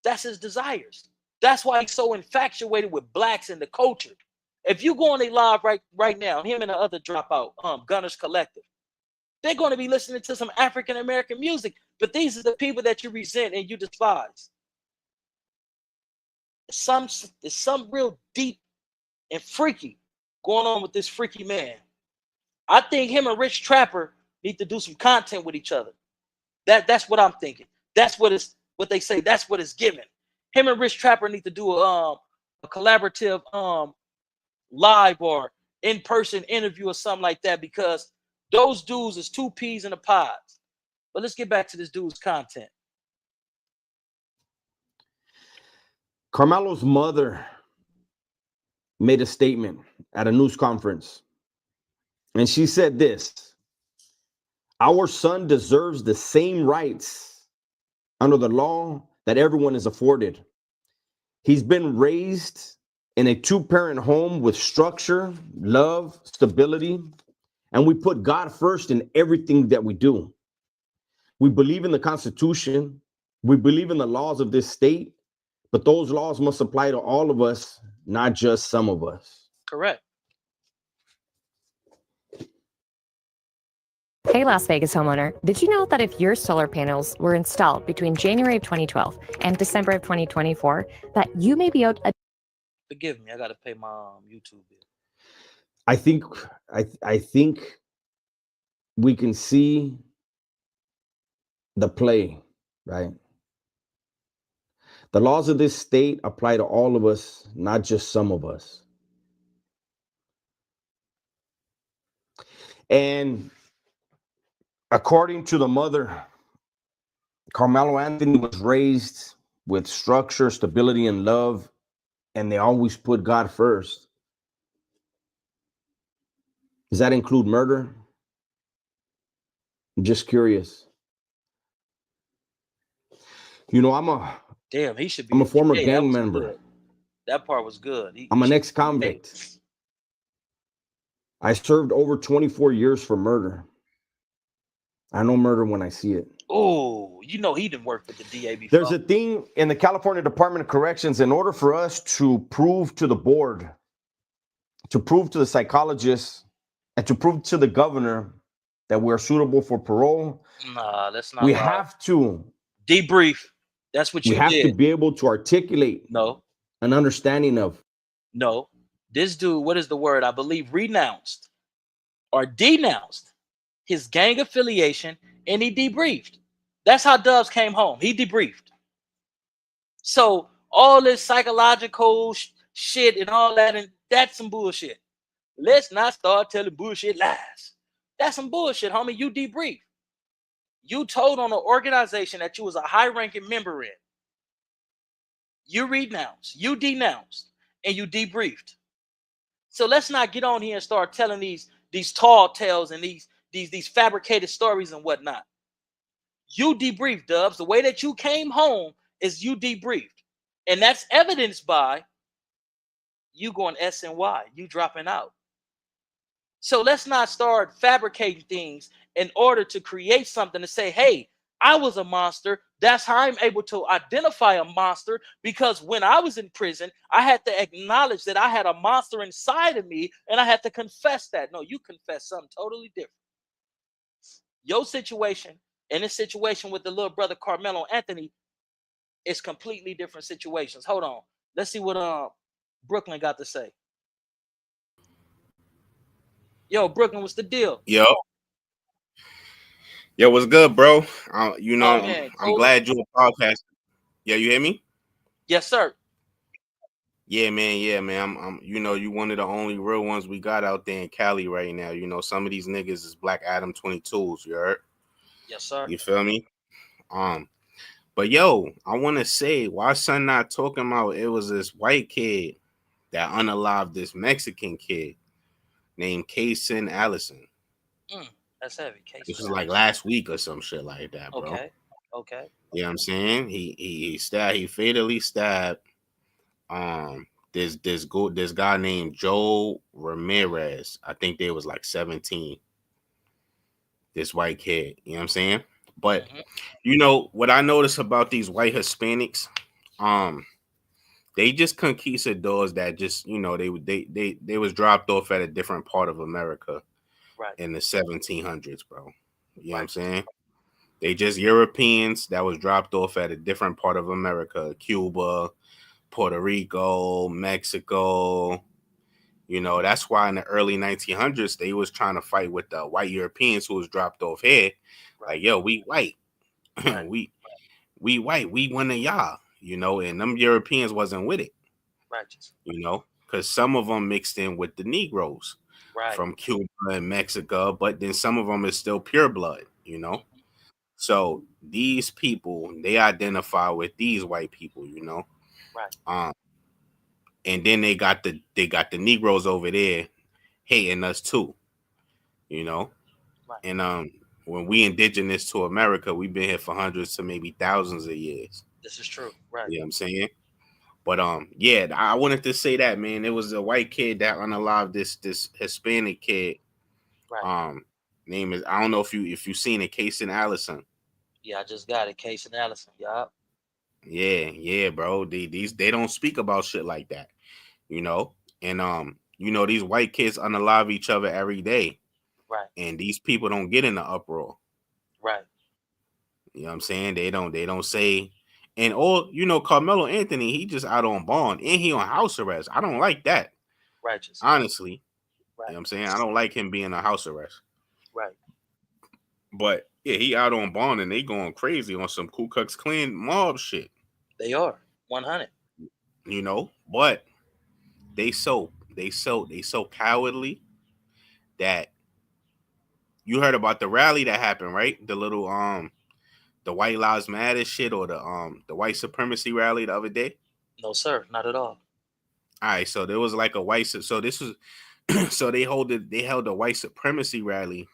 That's his desires. That's why he's so infatuated with blacks in the culture. If you go on a live right now, him and the other dropout, Gunners Collective, they're going to be listening to some African American music. But these are the people that you resent and you despise. There's some real deep and freaky going on with this freaky man. I think him and Rich Trapper need to do some content with each other. That's what I'm thinking. That's what they say. That's what it's given. Him and Rich Trapper need to do a collaborative live or in-person interview or something like that, because those dudes is two peas in a pod. But let's get back to this dude's content. Carmelo's mother made a statement at a news conference, and she said this: our son deserves the same rights under the law that everyone is afforded. He's been raised in a two-parent home with structure, love, stability, and we put God first in everything that we do. We believe in the Constitution. We believe in the laws of this state, but those laws must apply to all of us, not just some of us. Correct. Hey, Las Vegas homeowner, did you know that if your solar panels were installed between January of 2012 and December of 2024, that you may be owed a... Forgive me, I got to pay my YouTube bill. I think we can see the play, right? The laws of this state apply to all of us, not just some of us. And according to the mother, Carmelo Anthony was raised with structure, stability, and love, and they always put God first. Does that include murder? I'm just curious. You know, I'm a former gang member. Good. That part was good. I'm an ex-convict. I served over 24 years for murder. I know murder when I see it. Oh, you know he didn't work with the DA before. There's a thing in the California Department of Corrections. In order for us to prove to the board, to prove to the psychologists, and to prove to the governor that we're suitable for parole, Nah, that's not we right. have to Debrief. That's what we you have to did. be able to articulate No, an understanding of. no. This dude, what is the word? I believe renounced or denounced his gang affiliation, and he debriefed. That's how Dubs came home. He debriefed. So all this psychological shit and all that, and that's some bullshit. Let's not start telling bullshit lies. That's some bullshit, homie. You debrief. You told on an organization that you was a high-ranking member in. You renounced, you denounced, and you debriefed. So let's not get on here and start telling these tall tales and these fabricated stories and whatnot. You debriefed, Dubs. The way that you came home is you debriefed. And that's evidenced by you going SNY, you dropping out. So let's not start fabricating things in order to create something to say, hey, I was a monster. That's how I'm able to identify a monster, because when I was in prison, I had to acknowledge that I had a monster inside of me, and I had to confess that. No, you confess something totally different. Your situation and this situation with the little brother Carmelo Anthony is completely different situations. Hold on. Let's see what Brooklyn got to say. Yo, Brooklyn, what's the deal? Yo, what's good, bro? You know, Oh man, I'm cool. glad you a podcast. Yeah, you hear me? Yes, sir. Yeah, man. I'm, you know, you one of the only real ones we got out there in Cali right now. You know, some of these niggas is Black Adam 22s. You heard? Yes, sir. You feel me? But yo, I want to say, why son not talking about it was this white kid that unalived this Mexican kid named Kaysen Allison. That's heavy. This was like last week or some shit like that, bro. Okay. Okay. You know what I'm saying? He fatally stabbed this guy named Joe Ramirez. I think they was like 17. This white kid, you know what I'm saying? But you know what I notice about these white Hispanics, they just conquistadors that just, you know, they was dropped off at a different part of America in the 1700s, bro. You know what I'm saying? They just Europeans that was dropped off at a different part of America, Cuba, Puerto Rico, Mexico. You know, that's why in the early 1900s, they was trying to fight with the white Europeans who was dropped off here. Like, yo, we white. we white. We one of y'all, you know, and them Europeans wasn't with it. You know, because some of them mixed in with the Negroes from Cuba and Mexico, but then some of them is still pure blood, you know. So these people, they identify with these white people, you know. And then they got the Negroes over there hating us too, you know. And when we indigenous to America, we've been here for hundreds to maybe thousands of years. This is true, right? You know what I'm saying? But yeah, I wanted to say that, man. It was a white kid that unalived this Hispanic kid. Name is, I don't know if you seen it, Kaysen Allison. Yeah, I just got it, Kaysen Allison. Yup. Yeah, bro. They don't speak about shit like that, you know. And you know, these white kids unalive each other every day. Right. And these people don't get in the uproar. Right. You know what I'm saying? They don't say, and all, you know, Carmelo Anthony, he just out on bond and he on house arrest. I don't like that. Righteous. Honestly. Right. You know what I'm saying? I don't like him being a house arrest. Right. But yeah, he out on bond and they going crazy on some Ku Klux Klan mob shit. They are 100. You know, but they so cowardly that you heard about the rally that happened, right? The little the White Lives Matter shit, or the white supremacy rally the other day. No, sir, not at all. All right, so there was like a white, so this was so they held a white supremacy rally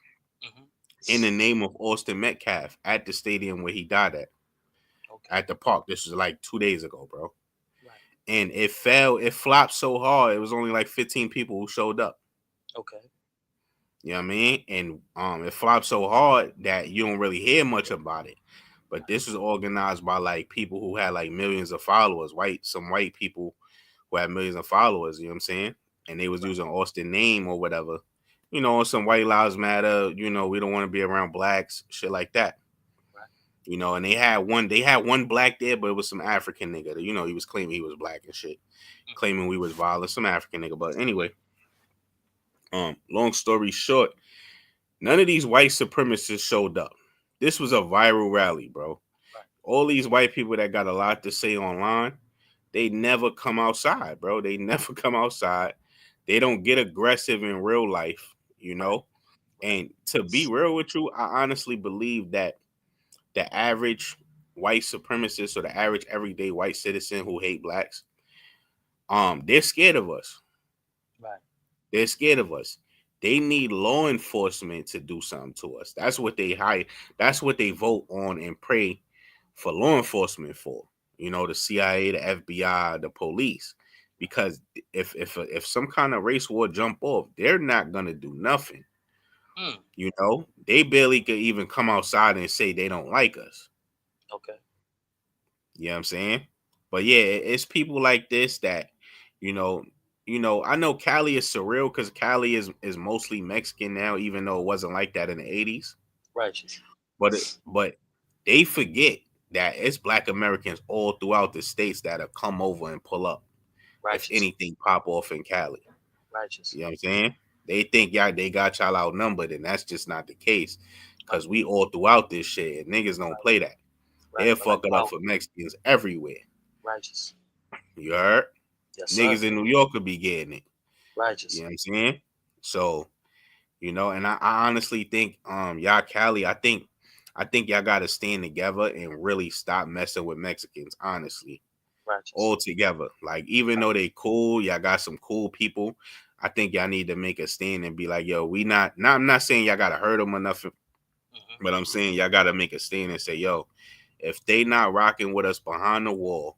in the name of Austin Metcalf at the stadium where he died at the park. This was like 2 days ago, bro. And it flopped so hard. It was only like 15 people who showed up. Okay. You know what I mean? And it flopped so hard that you don't really hear much about it. But this was organized by like people who had like millions of followers, some white people who had millions of followers, you know what I'm saying? And they was using Austin name or whatever. You know, some white lives matter, you know, we don't want to be around blacks, shit like that. Right. You know, and they had one black there, but it was some African nigga. You know, he was claiming he was black and shit. Claiming we was violent, some African nigga. But anyway, long story short, none of these white supremacists showed up. This was a viral rally, bro. Right. All these white people that got a lot to say online, they never come outside, bro. They never come outside. They don't get aggressive in real life, you know. And to be real with you, I honestly believe that the average white supremacist or the average everyday white citizen who hate blacks, they're scared of us. Right. They're scared of us. They need law enforcement to do something to us. That's what they hire. That's what they vote on and pray for law enforcement for. You know, the CIA, the FBI, the police. Because if some kind of race war jump off, they're not gonna do nothing. Mm. You know, they barely could even come outside and say they don't like us. Okay. You know what I'm saying? But yeah, it's people like this that, you know, I know Cali is surreal because Cali is mostly Mexican now, even though it wasn't like that in the 80s. Righteous. But they forget that it's black Americans all throughout the states that'll come over and pull up if Righteous. anything pop off in Cali. Righteous. You know what I'm saying? They think they got y'all outnumbered, and that's just not the case. Cause we all throughout this shit, and niggas don't play that. Right. They'll But fuck like, it up wow. for Mexicans everywhere. Righteous. You heard? Yes, Niggas sir. in New York could be getting it. Righteous. You know what I'm saying? So, you know, and I honestly think y'all Cali, I think y'all gotta stand together and really stop messing with Mexicans, honestly. Righteous. All together. Like, even though they cool, y'all got some cool people. I think y'all need to make a stand and be like, yo, I'm not saying y'all gotta hurt them or nothing, but I'm saying y'all gotta make a stand and say, yo, if they not rocking with us behind the wall,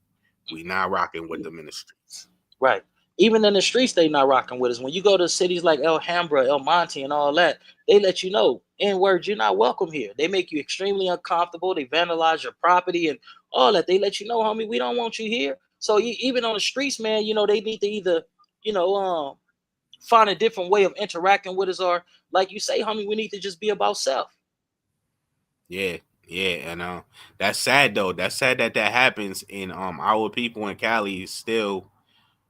we not rocking with them in the streets. Right. Even in the streets, they not rocking with us. When you go to cities like Alhambra, El Monte, and all that, they let you know, in words, you're not welcome here. They make you extremely uncomfortable. They vandalize your property and all that. They let you know, homie, we don't want you here. So even on the streets, man, you know, they need to either, you know, find a different way of interacting with us, or like you say, homie, we need to just be about self. Yeah, and that's sad though. That's sad that happens, and our people in Cali still,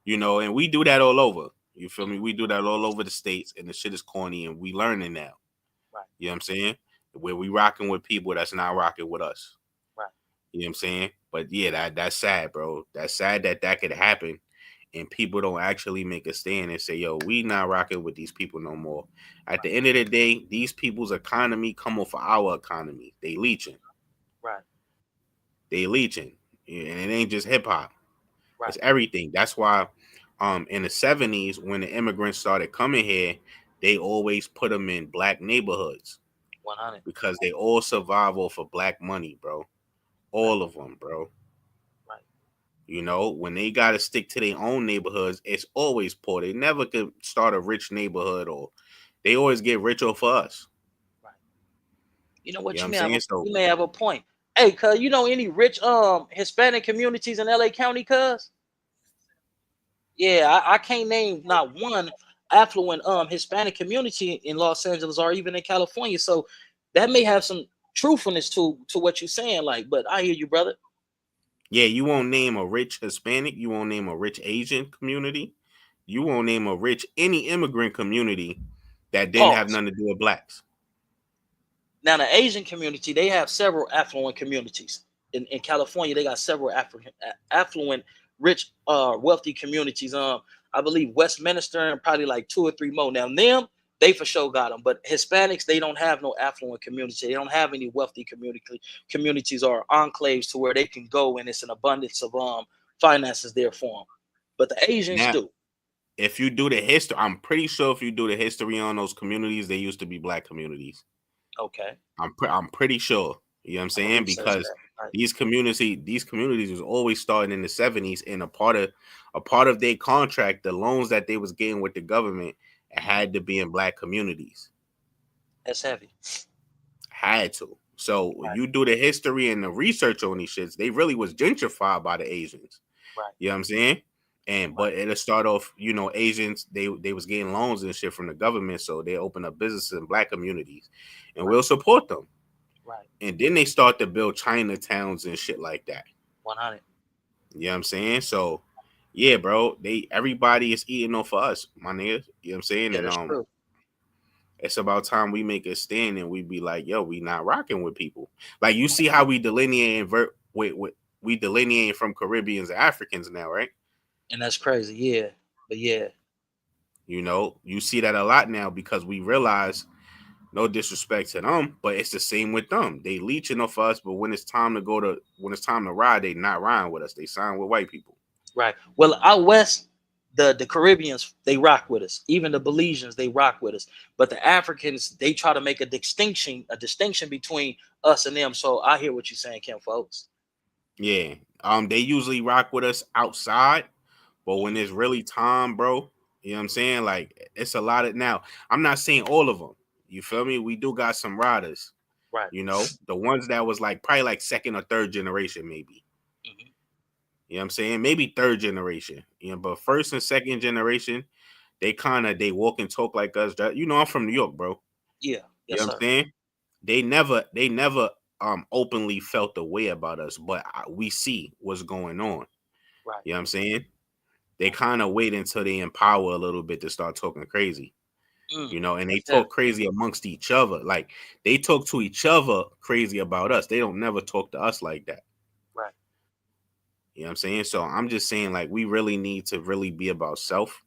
you know, and we do that all over. You feel me? We do that all over the states, and the shit is corny, and we learning now. Right. You know what I'm saying? Where we rocking with people that's not rocking with us. Right. You know what I'm saying? But yeah, that's sad, bro. That's sad that could happen, and people don't actually make a stand and say, "Yo, we not rocking with these people no more." At the end of the day, these people's economy come off of our economy. They leeching. Right. They leeching, and it ain't just hip hop. Right. It's everything. That's why, in the 70s when the immigrants started coming here, they always put them in black neighborhoods 100. because they all survive off of black money, bro. All of them, bro. Right. You know, when they got to stick to their own neighborhoods, it's always poor. They never could start a rich neighborhood, or they always get rich off of us. Right. You know what? You know You what I'm saying? So, may have a point. Hey, cuz, you know any rich Hispanic communities in LA County, cuz? Yeah, I can't name not one affluent Hispanic community in Los Angeles or even in California. So that may have some truthfulness to what you're saying. Like, but I hear you, brother. yeah, you won't name a rich Hispanic. You won't name a rich Asian community. You won't name a rich any immigrant community that didn't have Pause. nothing to do with blacks. Now, the Asian community, they have several affluent communities. In California, they got several affluent, rich, wealthy communities. I believe Westminster and probably like 2 or 3 more. Now, they for sure got them. But Hispanics, they don't have no affluent community. They don't have any wealthy communities or enclaves to where they can go and it's an abundance of finances there for them. But the Asians Now, do. if you do the history, I'm pretty sure if you do the history on those communities, they used to be black communities. Okay. I'm pretty sure. You know what I'm saying? Because Right. these communities was always starting in the 70s, and a part of their contract, the loans that they was getting with the government, it had to be in black communities. That's heavy. Had to. So Right. you do the history and the research on these shits, they really was gentrified by the Asians. Right. You know what I'm saying? And Right. but it'll start off, Asians, they was getting loans and shit from the government, so they open up businesses in black communities, and Right. we'll support them. Right. And then they start to build Chinatowns and shit like that. 100. You know what I'm saying? So yeah, bro, everybody is eating off of us, my nigga. You know what I'm saying? Yeah, And that's true. it's about time we make a stand and we be like, yo, we not rocking with people. Like you see how we delineate and we delineate from Caribbeans and Africans now, right? And that's crazy. Yeah. But yeah. You see that a lot now because we realize, no disrespect to them, but it's the same with them. They leeching off us, but when it's time to ride, they not riding with us. They sign with white people. Right. Well, out west, the Caribbeans, they rock with us. Even the Belizeans, they rock with us. But the Africans, they try to make a distinction between us and them. So I hear what you're saying, Kim, folks. Yeah. They usually rock with us outside, but when it's really time, bro, you know what I'm saying? Like it's a lot of now. I'm not saying all of them. You feel me? We do got some riders. Right. The ones that was like probably like second or third generation, maybe. Mm-hmm. You know what I'm saying? Maybe third generation. But first and second generation, they walk and talk like us. I'm from New York, bro. Yeah. You Yes, know what sir. I'm saying? They never openly felt the way about us, but we see what's going on. Right. You know what I'm saying? They kind of wait until they empower a little bit to start talking crazy. And they That's talk heavy. crazy amongst each other. Like they talk to each other crazy about us. They don't never talk to us like that. Right. You know what I'm saying? So I'm just saying, like, we really need to really be about self.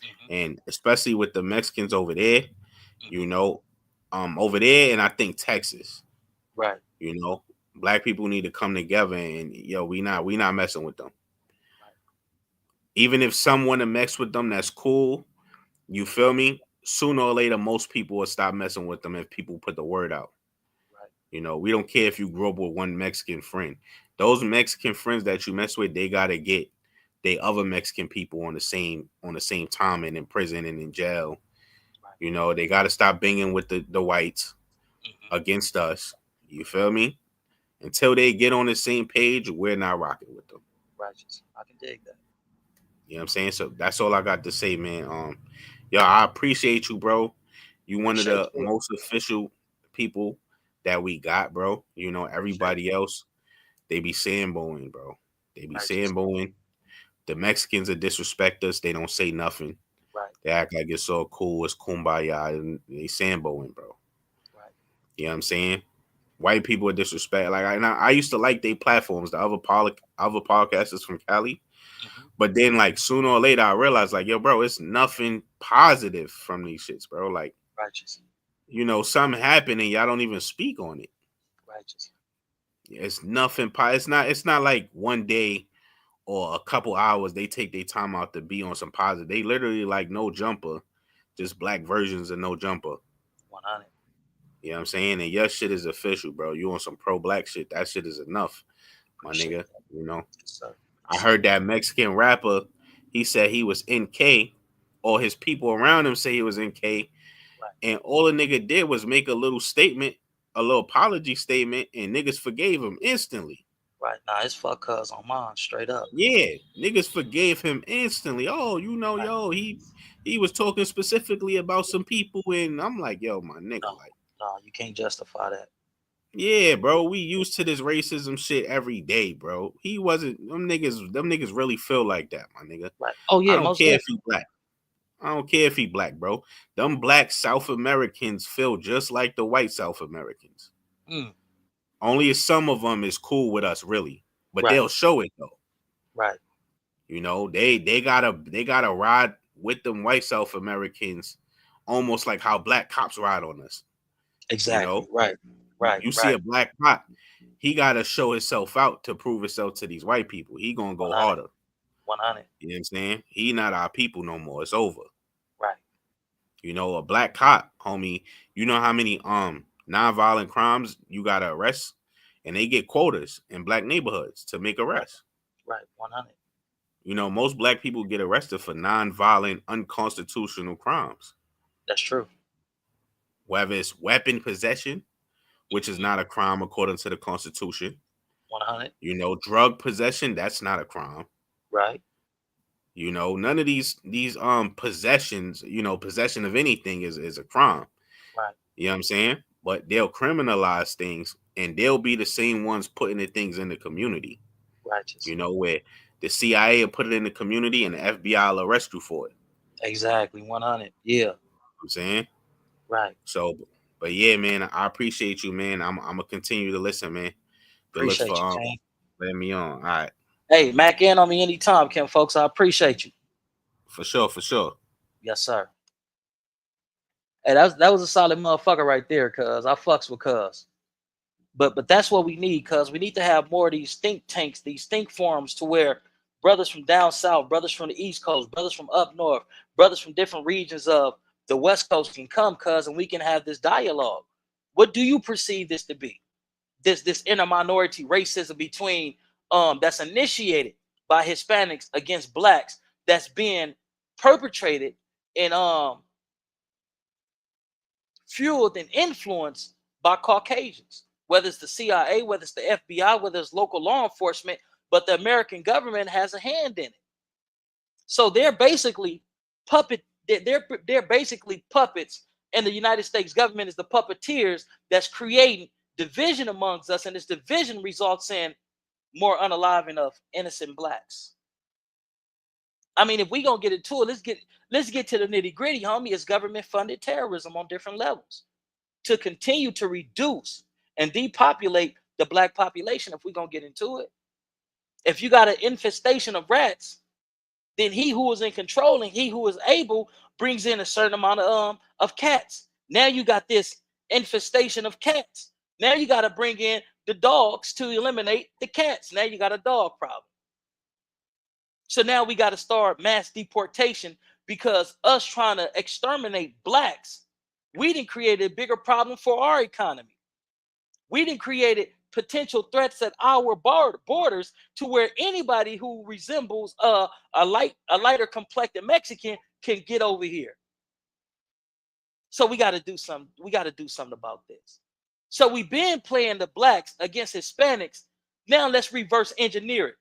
Mm-hmm. And especially with the Mexicans over there, Mm-hmm. over there, and I think Texas, Right. black people need to come together and we not messing with them. Right. Even if someone to mess with them, that's cool. You feel me? Sooner or later, most people will stop messing with them if people put the word out. Right. We don't care if you grew up with one Mexican friend. Those Mexican friends that you mess with, they gotta get they other Mexican people on the same time and in prison and in jail. Right. They gotta stop banging with the whites Mm-hmm. against us. You feel me? Until they get on the same page, we're not rocking with them. Righteous. I can dig that. You know what I'm saying? So that's all I got to say, man. I appreciate you, bro. You one of Appreciate the you. most official people that we got, bro. Everybody else, they be sandboing, bro. They be Righteous. sandboing. The Mexicans that disrespect us, they don't say nothing. Right. They act like it's so cool, it's kumbaya, and they sandboing, bro. Right. You know what I'm saying? White people are disrespect. Like I used to like their platforms, the other podcasters from Cali. Mm-hmm. But then, like, sooner or later, I realized, like, yo, bro, it's nothing positive from these shits, bro. Like, Righteous. something happened and y'all don't even speak on it. Righteous. It's nothing. It's not like one day or a couple hours they take their time out to be on some positive. They literally like No Jumper, just black versions of No Jumper. 100. You know what I'm saying? And your shit is official, bro. You on some pro black shit. That shit is enough, my Appreciate nigga. that. Yes, sir. I heard that Mexican rapper, he said he was NK, or his people around him say he was NK, Right. and all the nigga did was make a little statement, a little apology statement, and niggas forgave him instantly. Right. Nah, it's fuck cuz on mine, straight up. Yeah, niggas forgave him instantly. Oh, Right. yo, he was talking specifically about some people, and I'm like, yo, my nigga, No, like, no, you can't justify that. yeah, bro, we used to this racism shit every day, bro. He wasn't them niggas really feel like that, my nigga. Right. Oh I yeah, don't most care if definitely. he black. I don't care if he black, bro. Them black South Americans feel just like the white South Americans. Mm. Only some of them is cool with us, really, but Right. they'll show it though. Right. They gotta ride with them white South Americans, almost like how black cops ride on us. Exactly. Right. Right. You see Right. a black cop, he gotta show himself out to prove himself to these white people. He gonna go 100. harder. 100. You know what I'm saying? He not our people no more. It's over. Right. A black cop, homie, you know how many nonviolent crimes you gotta arrest? And they get quotas in black neighborhoods to make Right. arrests. Right. 100. Most black people get arrested for nonviolent, unconstitutional crimes. That's true. whether it's weapon possession, which is not a crime according to the Constitution. 100. You know, drug possession, that's not a crime. Right. You know, none of these possessions, you know, possession of anything is a crime. Right. You know what I'm saying? But they'll criminalize things, and they'll be the same ones putting the things in the community. Righteous. You know, where the CIA will put it in the community and the FBI will arrest you for it. Exactly. 100. Yeah. You know what I'm saying? Right. So, but yeah, man, I appreciate you, man. I'm gonna continue to listen, man. Good looks Appreciate for you, King. letting me on. All right. Hey, Mac in on me anytime, Kim, folks. I appreciate you. For sure, for sure. Yes, sir. Hey, that was a solid motherfucker right there, cuz I fucks with cuz. But that's what we need, cuz we need to have more of these think tanks, these think forums, to where brothers from down south, brothers from the East Coast, brothers from up north, brothers from different regions of the West Coast can come, cuz, and we can have this dialogue. What do you perceive this to be? This inner minority racism between that's initiated by Hispanics against blacks, that's being perpetrated and fueled and influenced by Caucasians, whether it's the CIA, whether it's the FBI, whether it's local law enforcement, but the American government has a hand in it. So they're basically they're basically puppets, and the United States government is the puppeteers that's creating division amongst us, and this division results in more unaliving of innocent blacks. I mean, if we gonna get into it, let's get to the nitty gritty, homie. It's government funded terrorism on different levels to continue to reduce and depopulate the black population. If we gonna get into it, if you got an infestation of rats, then he who is in control and he who is able brings in a certain amount of cats. Now you got this infestation of cats. Now you got to bring in the dogs to eliminate the cats. Now you got a dog problem. So now we got to start mass deportation, because us trying to exterminate blacks, we didn't create a bigger problem for our economy. We didn't create potential threats at our borders, to where anybody who resembles a lighter complected Mexican can get over here. So we got to do something. We got to do something about this. So we've been playing the blacks against Hispanics. Now let's reverse engineer it.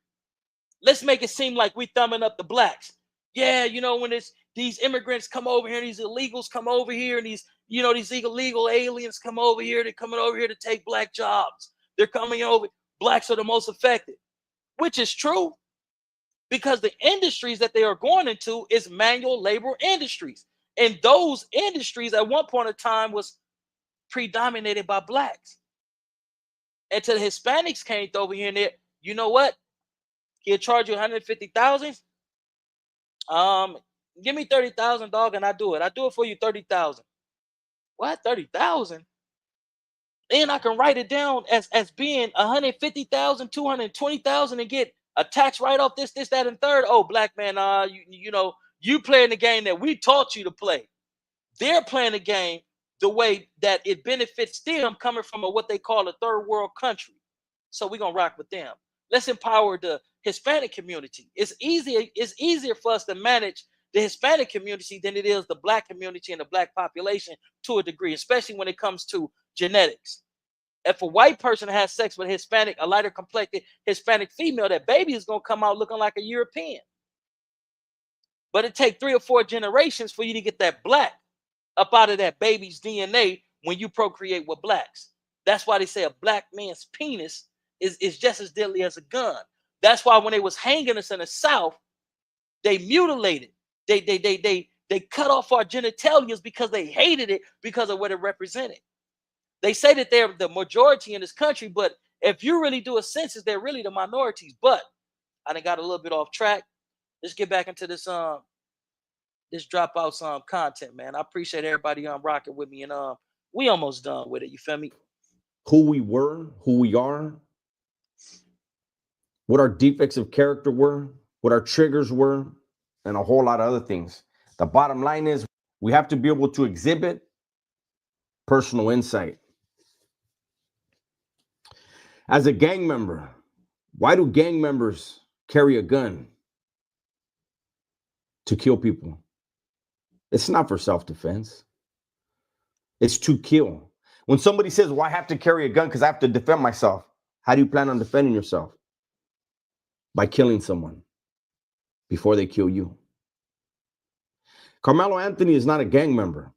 Let's make it seem like we thumbing up the blacks. Yeah, you know, when it's these immigrants come over here, these illegals come over here, and these illegal aliens come over here, they're coming over here to take black jobs. They're coming over. Blacks are the most affected, which is true, because the industries that they are going into is manual labor industries. And those industries at one point in time was predominated by blacks. Until the Hispanics came over here and there, you know what? He'll charge you 150,000. Give me 30,000, dog, and I do it. I do it for you, 30,000. What, 30,000? Then I can write it down as being 150,000, 220,000, and get a tax write-off, this, that, and third. Oh, black man, you playing the game that we taught you to play. They're playing the game the way that it benefits them, coming from what they call a third world country. So we're gonna rock with them. Let's empower the Hispanic community. It's easier for us to manage the Hispanic community than it is the black community and the black population, to a degree, especially when it comes to genetics. If a white person has sex with a lighter complected Hispanic female, that baby is gonna come out looking like a European. But it takes 3 or 4 generations for you to get that black up out of that baby's DNA when you procreate with blacks. That's why they say a black man's penis is just as deadly as a gun. That's why when they was hanging us in the South, they mutilated. They cut off our genitalias because they hated it, because of what it represented. They say that they're the majority in this country, but if you really do a census, they're really the minorities. But I done got a little bit off track. Let's get back into this dropout content, man. I appreciate everybody rocking with me, and we almost done with it. You feel me? Who we were, who we are, what our defects of character were, what our triggers were, and a whole lot of other things. The bottom line is we have to be able to exhibit personal insight. As a gang member, why do gang members carry a gun? To kill people. It's not for self-defense. It's to kill. When somebody says, well, I have to carry a gun because I have to defend myself, how do you plan on defending yourself? By killing someone before they kill you. Carmelo Anthony is not a gang member.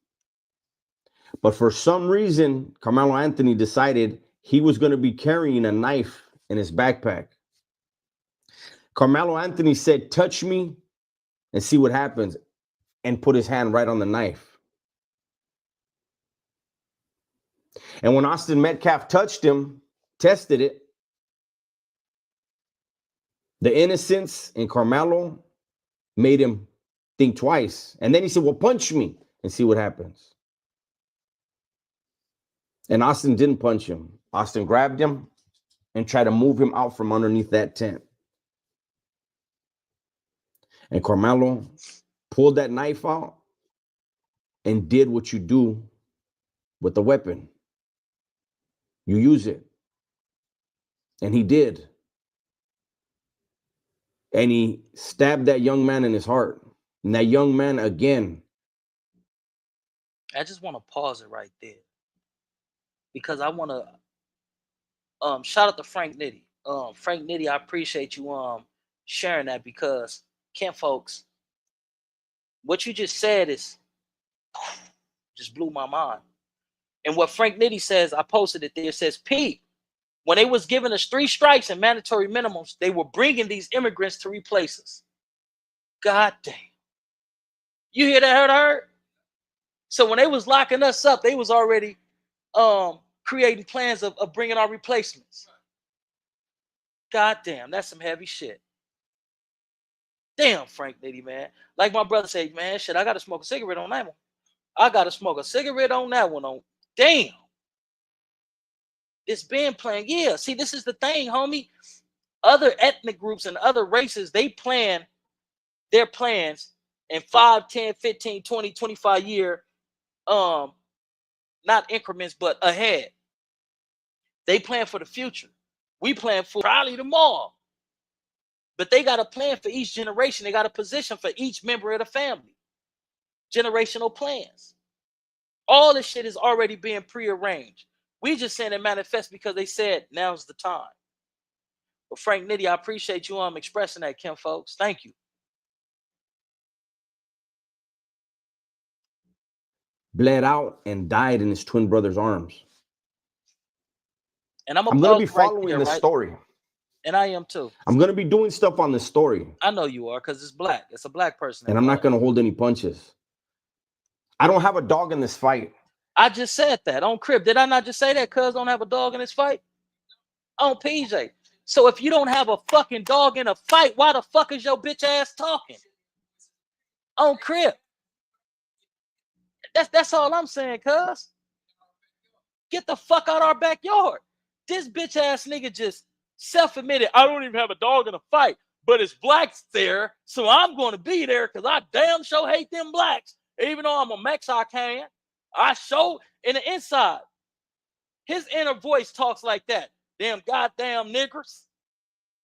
But for some reason, Carmelo Anthony decided he was going to be carrying a knife in his backpack. Carmelo Anthony said, touch me and see what happens, and put his hand right on the knife. And when Austin Metcalf touched him, tested it, the innocence in Carmelo made him think twice. And then he said, well, punch me and see what happens. And Austin didn't punch him. Austin grabbed him and tried to move him out from underneath that tent. And Carmelo pulled that knife out and did what you do with the weapon. You use it. And he did. And he stabbed that young man in his heart. And that young man, again. I just want to pause it right there, because I want to shout out to Frank Nitty. Frank Nitty, I appreciate you sharing that, because Ken folks, what you just said is just blew my mind. And what Frank Nitty says, I posted it there, it says, Pete, when they was giving us 3 strikes and mandatory minimums, they were bringing these immigrants to replace us. God damn. You hear that, hurt? So when they was locking us up, they was already creating plans of bringing our replacements. God damn, that's some heavy shit. Damn, Frank Nitty, man. Like my brother said, man, shit, I got to smoke a cigarette on that one. I got to smoke a cigarette on that one. Damn. It's been playing. Yeah, see, this is the thing, homie. Other ethnic groups and other races, they plan their plans in 5, 10, 15, 20, 25 year, not increments, but ahead. They plan for the future. We plan for probably tomorrow. But they got a plan for each generation. They got a position for each member of the family. Generational plans. All this shit is already being prearranged. We just saying it manifest because they said now's the time. But Frank Nitty, I appreciate you expressing that, Kim folks. Thank you. Bled out and died in his twin brother's arms. And I'm going to be following this story. And I am too. I'm going to be doing stuff on this story. I know you are, because it's black. It's a black person. And I'm not going to hold any punches. I don't have a dog in this fight. I just said that on Crib. Did I not just say that? Cuz don't have a dog in this fight? On PJ. So if you don't have a fucking dog in a fight, why the fuck is your bitch ass talking? On Crib. That's all I'm saying, cuz. Get the fuck out our backyard. This bitch ass nigga just self-admitted, I don't even have a dog in a fight, but it's blacks there, so I'm going to be there because I damn sure hate them blacks. Even though I'm a Mexican, I show in the inside. His inner voice talks like that. Damn goddamn niggers.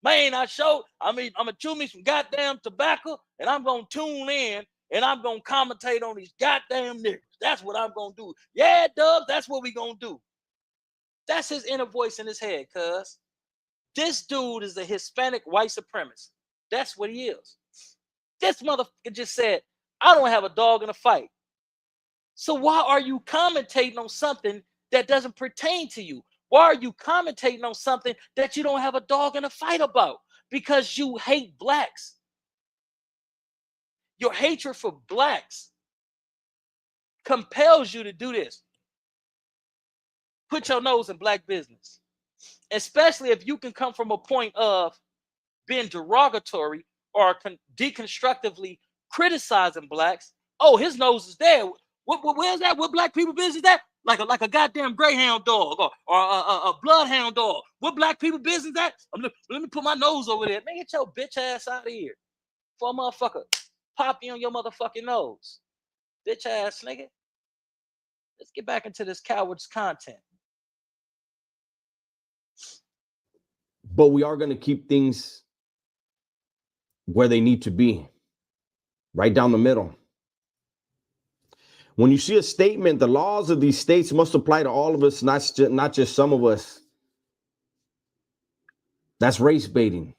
Man, I'm going to chew me some goddamn tobacco, and I'm going to tune in, and I'm going to commentate on these goddamn niggers. That's what I'm going to do. Yeah, Dubs, that's what we going to do. That's his inner voice in his head, cuz. This dude is a Hispanic white supremacist. That's what he is. This motherfucker just said, I don't have a dog in a fight. So why are you commentating on something that doesn't pertain to you? Why are you commentating on something that you don't have a dog in a fight about? Because you hate blacks. Your hatred for blacks compels you to do this. Put your nose in black business. Especially if you can come from a point of being derogatory or deconstructively criticizing blacks. Oh, his nose is there. Where's that? What black people business is that? Like a goddamn greyhound dog or a bloodhound dog. What black people business is that? Let me put my nose over there. Man, get your bitch ass out of here. For a motherfucker, pop you on your motherfucking nose. Bitch ass nigga. Let's get back into this coward's content. But we are going to keep things where they need to be, right down the middle. When you see a statement, the laws of these states must apply to all of us, not just some of us. That's race baiting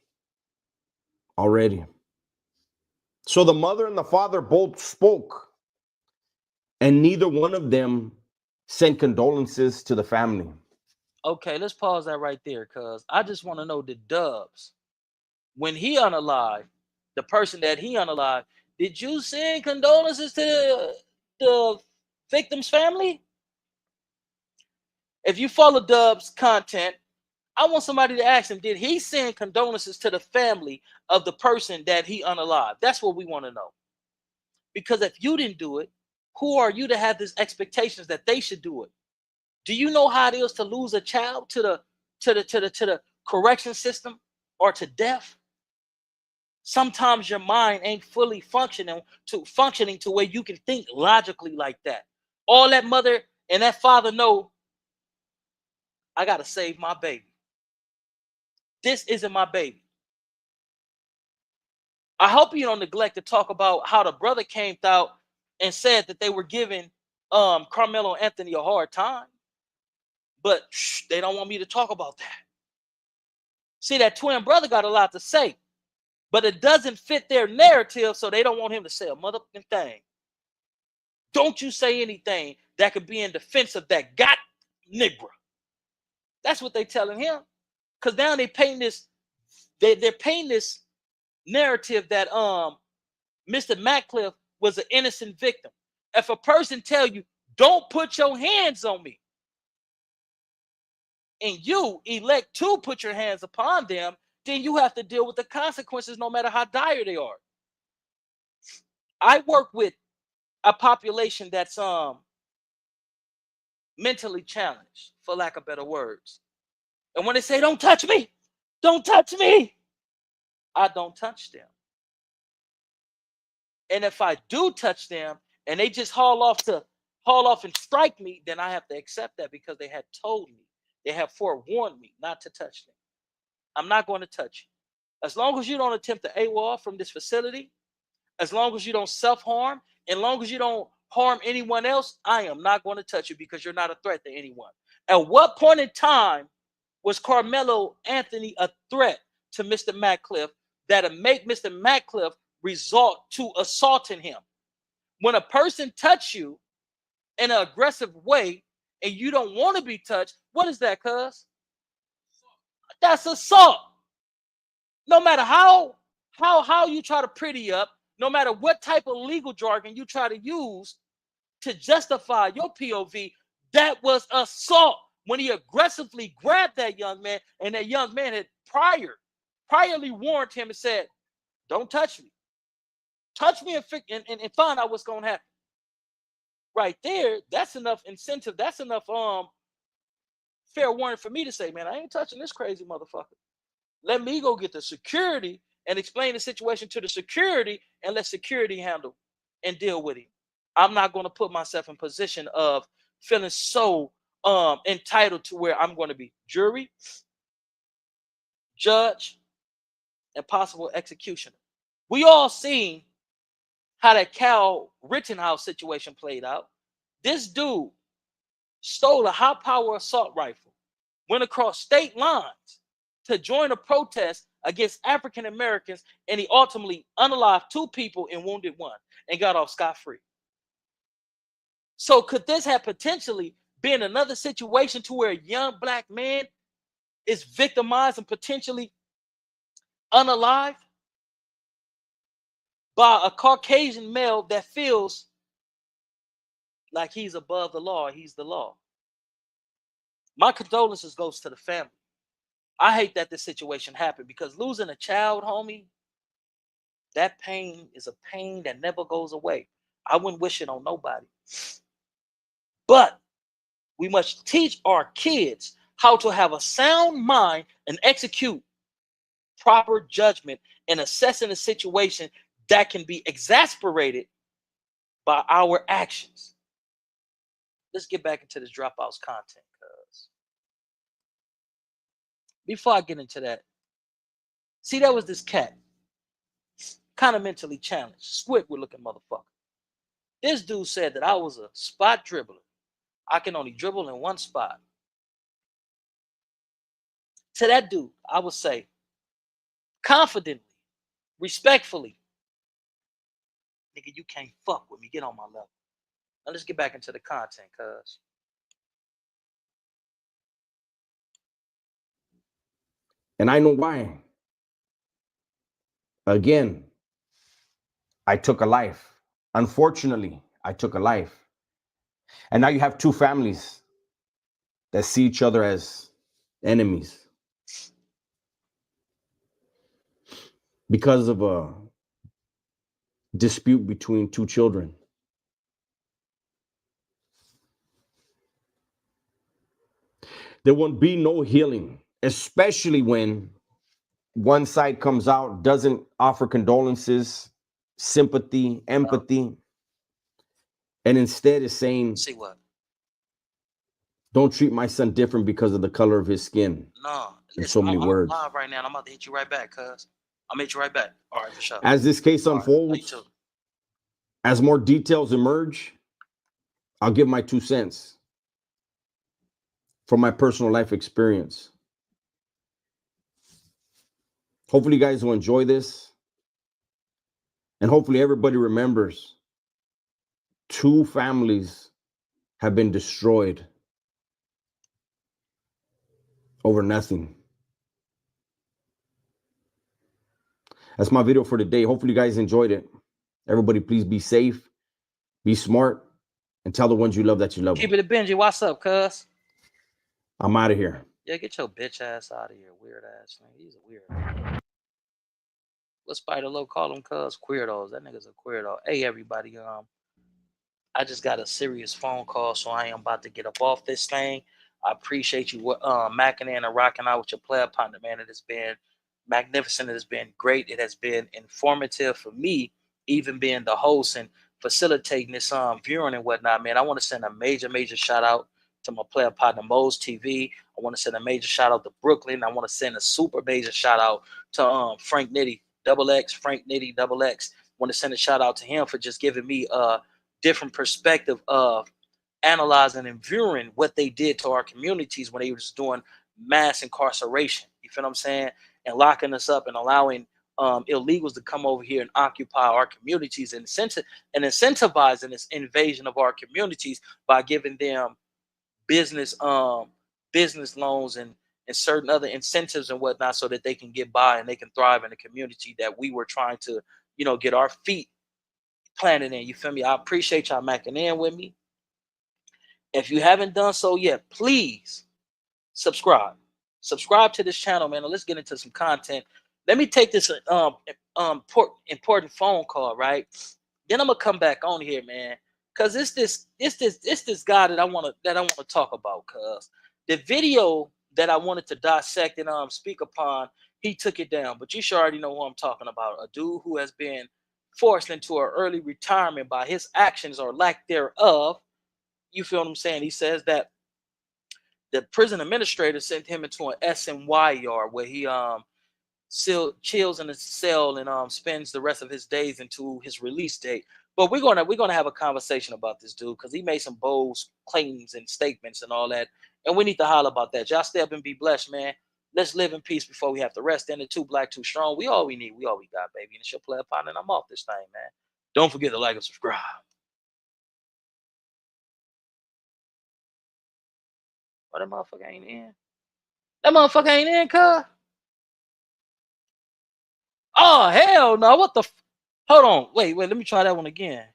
already. So the mother and the father both spoke, and neither one of them sent condolences to the family. Okay, let's pause that right there, cuz I just want to know, the Dubs, when he unalived, the person that he unalived, did you send condolences to the victim's family? If you follow Dub's content, I want somebody to ask him, did he send condolences to the family of the person that he unalived? That's what we want to know. Because if you didn't do it, who are you to have these expectations that they should do it? Do you know how it is to lose a child to the correction system or to death? Sometimes your mind ain't fully functioning to where you can think logically like that. All that mother and that father know, I gotta save my baby. This isn't my baby. I hope you don't neglect to talk about how the brother came out and said that they were giving Carmelo Anthony a hard time. But they don't want me to talk about that. See, that twin brother got a lot to say, but it doesn't fit their narrative, so they don't want him to say a motherfucking thing. Don't you say anything that could be in defense of that god nigger. That's what they telling him. Because now they paint this, they're painting this narrative that Mr. Ratcliffe was an innocent victim. If a person tell you, don't put your hands on me, and you elect to put your hands upon them, then you have to deal with the consequences no matter how dire they are. I work with a population that's mentally challenged, for lack of better words. And when they say, don't touch me, don't touch me, I don't touch them. And if I do touch them and they just haul off and strike me, then I have to accept that because they had told me, they have forewarned me not to touch them. I'm not going to touch you. As long as you don't attempt to AWOL from this facility, as long as you don't self-harm, as long as you don't harm anyone else, I am not going to touch you because you're not a threat to anyone. At what point in time was Carmelo Anthony a threat to Mr. Ratcliffe that'll make Mr. Ratcliffe resort to assaulting him? When a person touch you in an aggressive way and you don't want to be touched, what is that, cuz? That's assault. No matter how you try to pretty up, no matter what type of legal jargon you try to use to justify your POV, that was assault when he aggressively grabbed that young man, and that young man had priorly warned him and said, don't touch me. Touch me and find out what's going to happen. Right there, that's enough incentive. That's enough fair warning for me to say, man, I ain't touching this crazy motherfucker. Let me go get the security and explain the situation to the security and let security handle and deal with him. I'm not going to put myself in position of feeling so entitled to where I'm going to be jury, judge, and possible executioner. We all seen how that Cal Rittenhouse situation played out. This dude stole a high-power assault rifle, went across state lines to join a protest against African Americans, and he ultimately unalived 2 people and wounded 1 and got off scot-free. So could this have potentially been another situation to where a young black man is victimized and potentially unalived by a Caucasian male that feels like he's above the law, he's the law? My condolences goes to the family. I hate that this situation happened because losing a child, homie, that pain is a pain that never goes away. I wouldn't wish it on nobody. But we must teach our kids how to have a sound mind and execute proper judgment in assessing a situation that can be exasperated by our actions. Let's get back into this Dropouts content, cuz. Before I get into that, see, that was this cat, kind of mentally challenged, Squidward looking motherfucker. This dude said that I was a spot dribbler. I can only dribble in one spot. To that dude, I would say, confidently, respectfully, nigga, you can't fuck with me. Get on my level. Now let's get back into the content, cuz. And I know why. Again, I took a life. Unfortunately, I took a life. And now you have two families that see each other as enemies because of a dispute between two children. There won't be no healing, especially when one side comes out, doesn't offer condolences, sympathy, empathy, and instead is saying, See what? don't treat my son different because of the color of his skin. No, In listen, so many I'm words. live right now, and I'm about to hit you right back, cuz. I'm hit you right back. All right, for sure. As this case All right, love you unfolds, too. as more details emerge, I'll give my 2 cents from my personal life experience. Hopefully you guys will enjoy this. And hopefully everybody remembers 2 families have been destroyed over nothing. That's my video for today. Hopefully you guys enjoyed it. Everybody, please be safe, be smart, and tell the ones you love that you love Keep them. it a Benji. What's up, cuz? I'm out of here. Yeah, get your bitch ass out of here, weird ass nigga. He's a weirdo. What Spider Low call them, cuz? Queerdos. That nigga's a queerdo. Hey, everybody. I just got a serious phone call, so I am about to get up off this thing. I appreciate you macking in and rocking out with your player partner, man. It has been magnificent. It has been great. It has been informative for me, even being the host and facilitating this viewing and whatnot, man. I want to send a major, major shout out to my player partner Mo's TV. I want to send a major shout out to Brooklyn. I want to send a super major shout out to Frank Nitty Frank Nitty XX. I want to send a shout out to him for just giving me different perspective of analyzing and viewing what they did to our communities when they were just doing mass incarceration. You feel what I'm saying? And locking us up and allowing illegals to come over here and occupy our communities and incentivizing this invasion of our communities by giving them business business loans and certain other incentives and whatnot so that they can get by and they can thrive in the community that we were trying to, get our feet planted in. You feel me? I appreciate y'all macking in with me. If you haven't done so yet, please subscribe. Subscribe to this channel, man. And let's get into some content. Let me take this important phone call, right? Then I'm gonna come back on here, man. Cause it's this guy that I wanna talk about. Cause the video that I wanted to dissect and speak upon, he took it down. But you sure already know who I'm talking about. A dude who has been forced into an early retirement by his actions or lack thereof. You feel what I'm saying? He says that the prison administrator sent him into an SNY yard where he chills in a cell and spends the rest of his days into his release date. But we're gonna have a conversation about this dude because he made some bold claims and statements and all that, and we need to holler about that. Y'all stay up and be blessed, man. Let's live in peace before we have to rest. And the Two Black, Two Strong. We all we need. We all we got, baby. And it's your player partner. And I'm off this thing, man. Don't forget to like and subscribe. What that motherfucker ain't in? That motherfucker ain't in, cuz. Oh, hell no. What the? Hold on. Wait. Let me try that one again.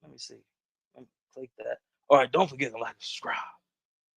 Let me see. Let me click that. All right. Don't forget to like and subscribe.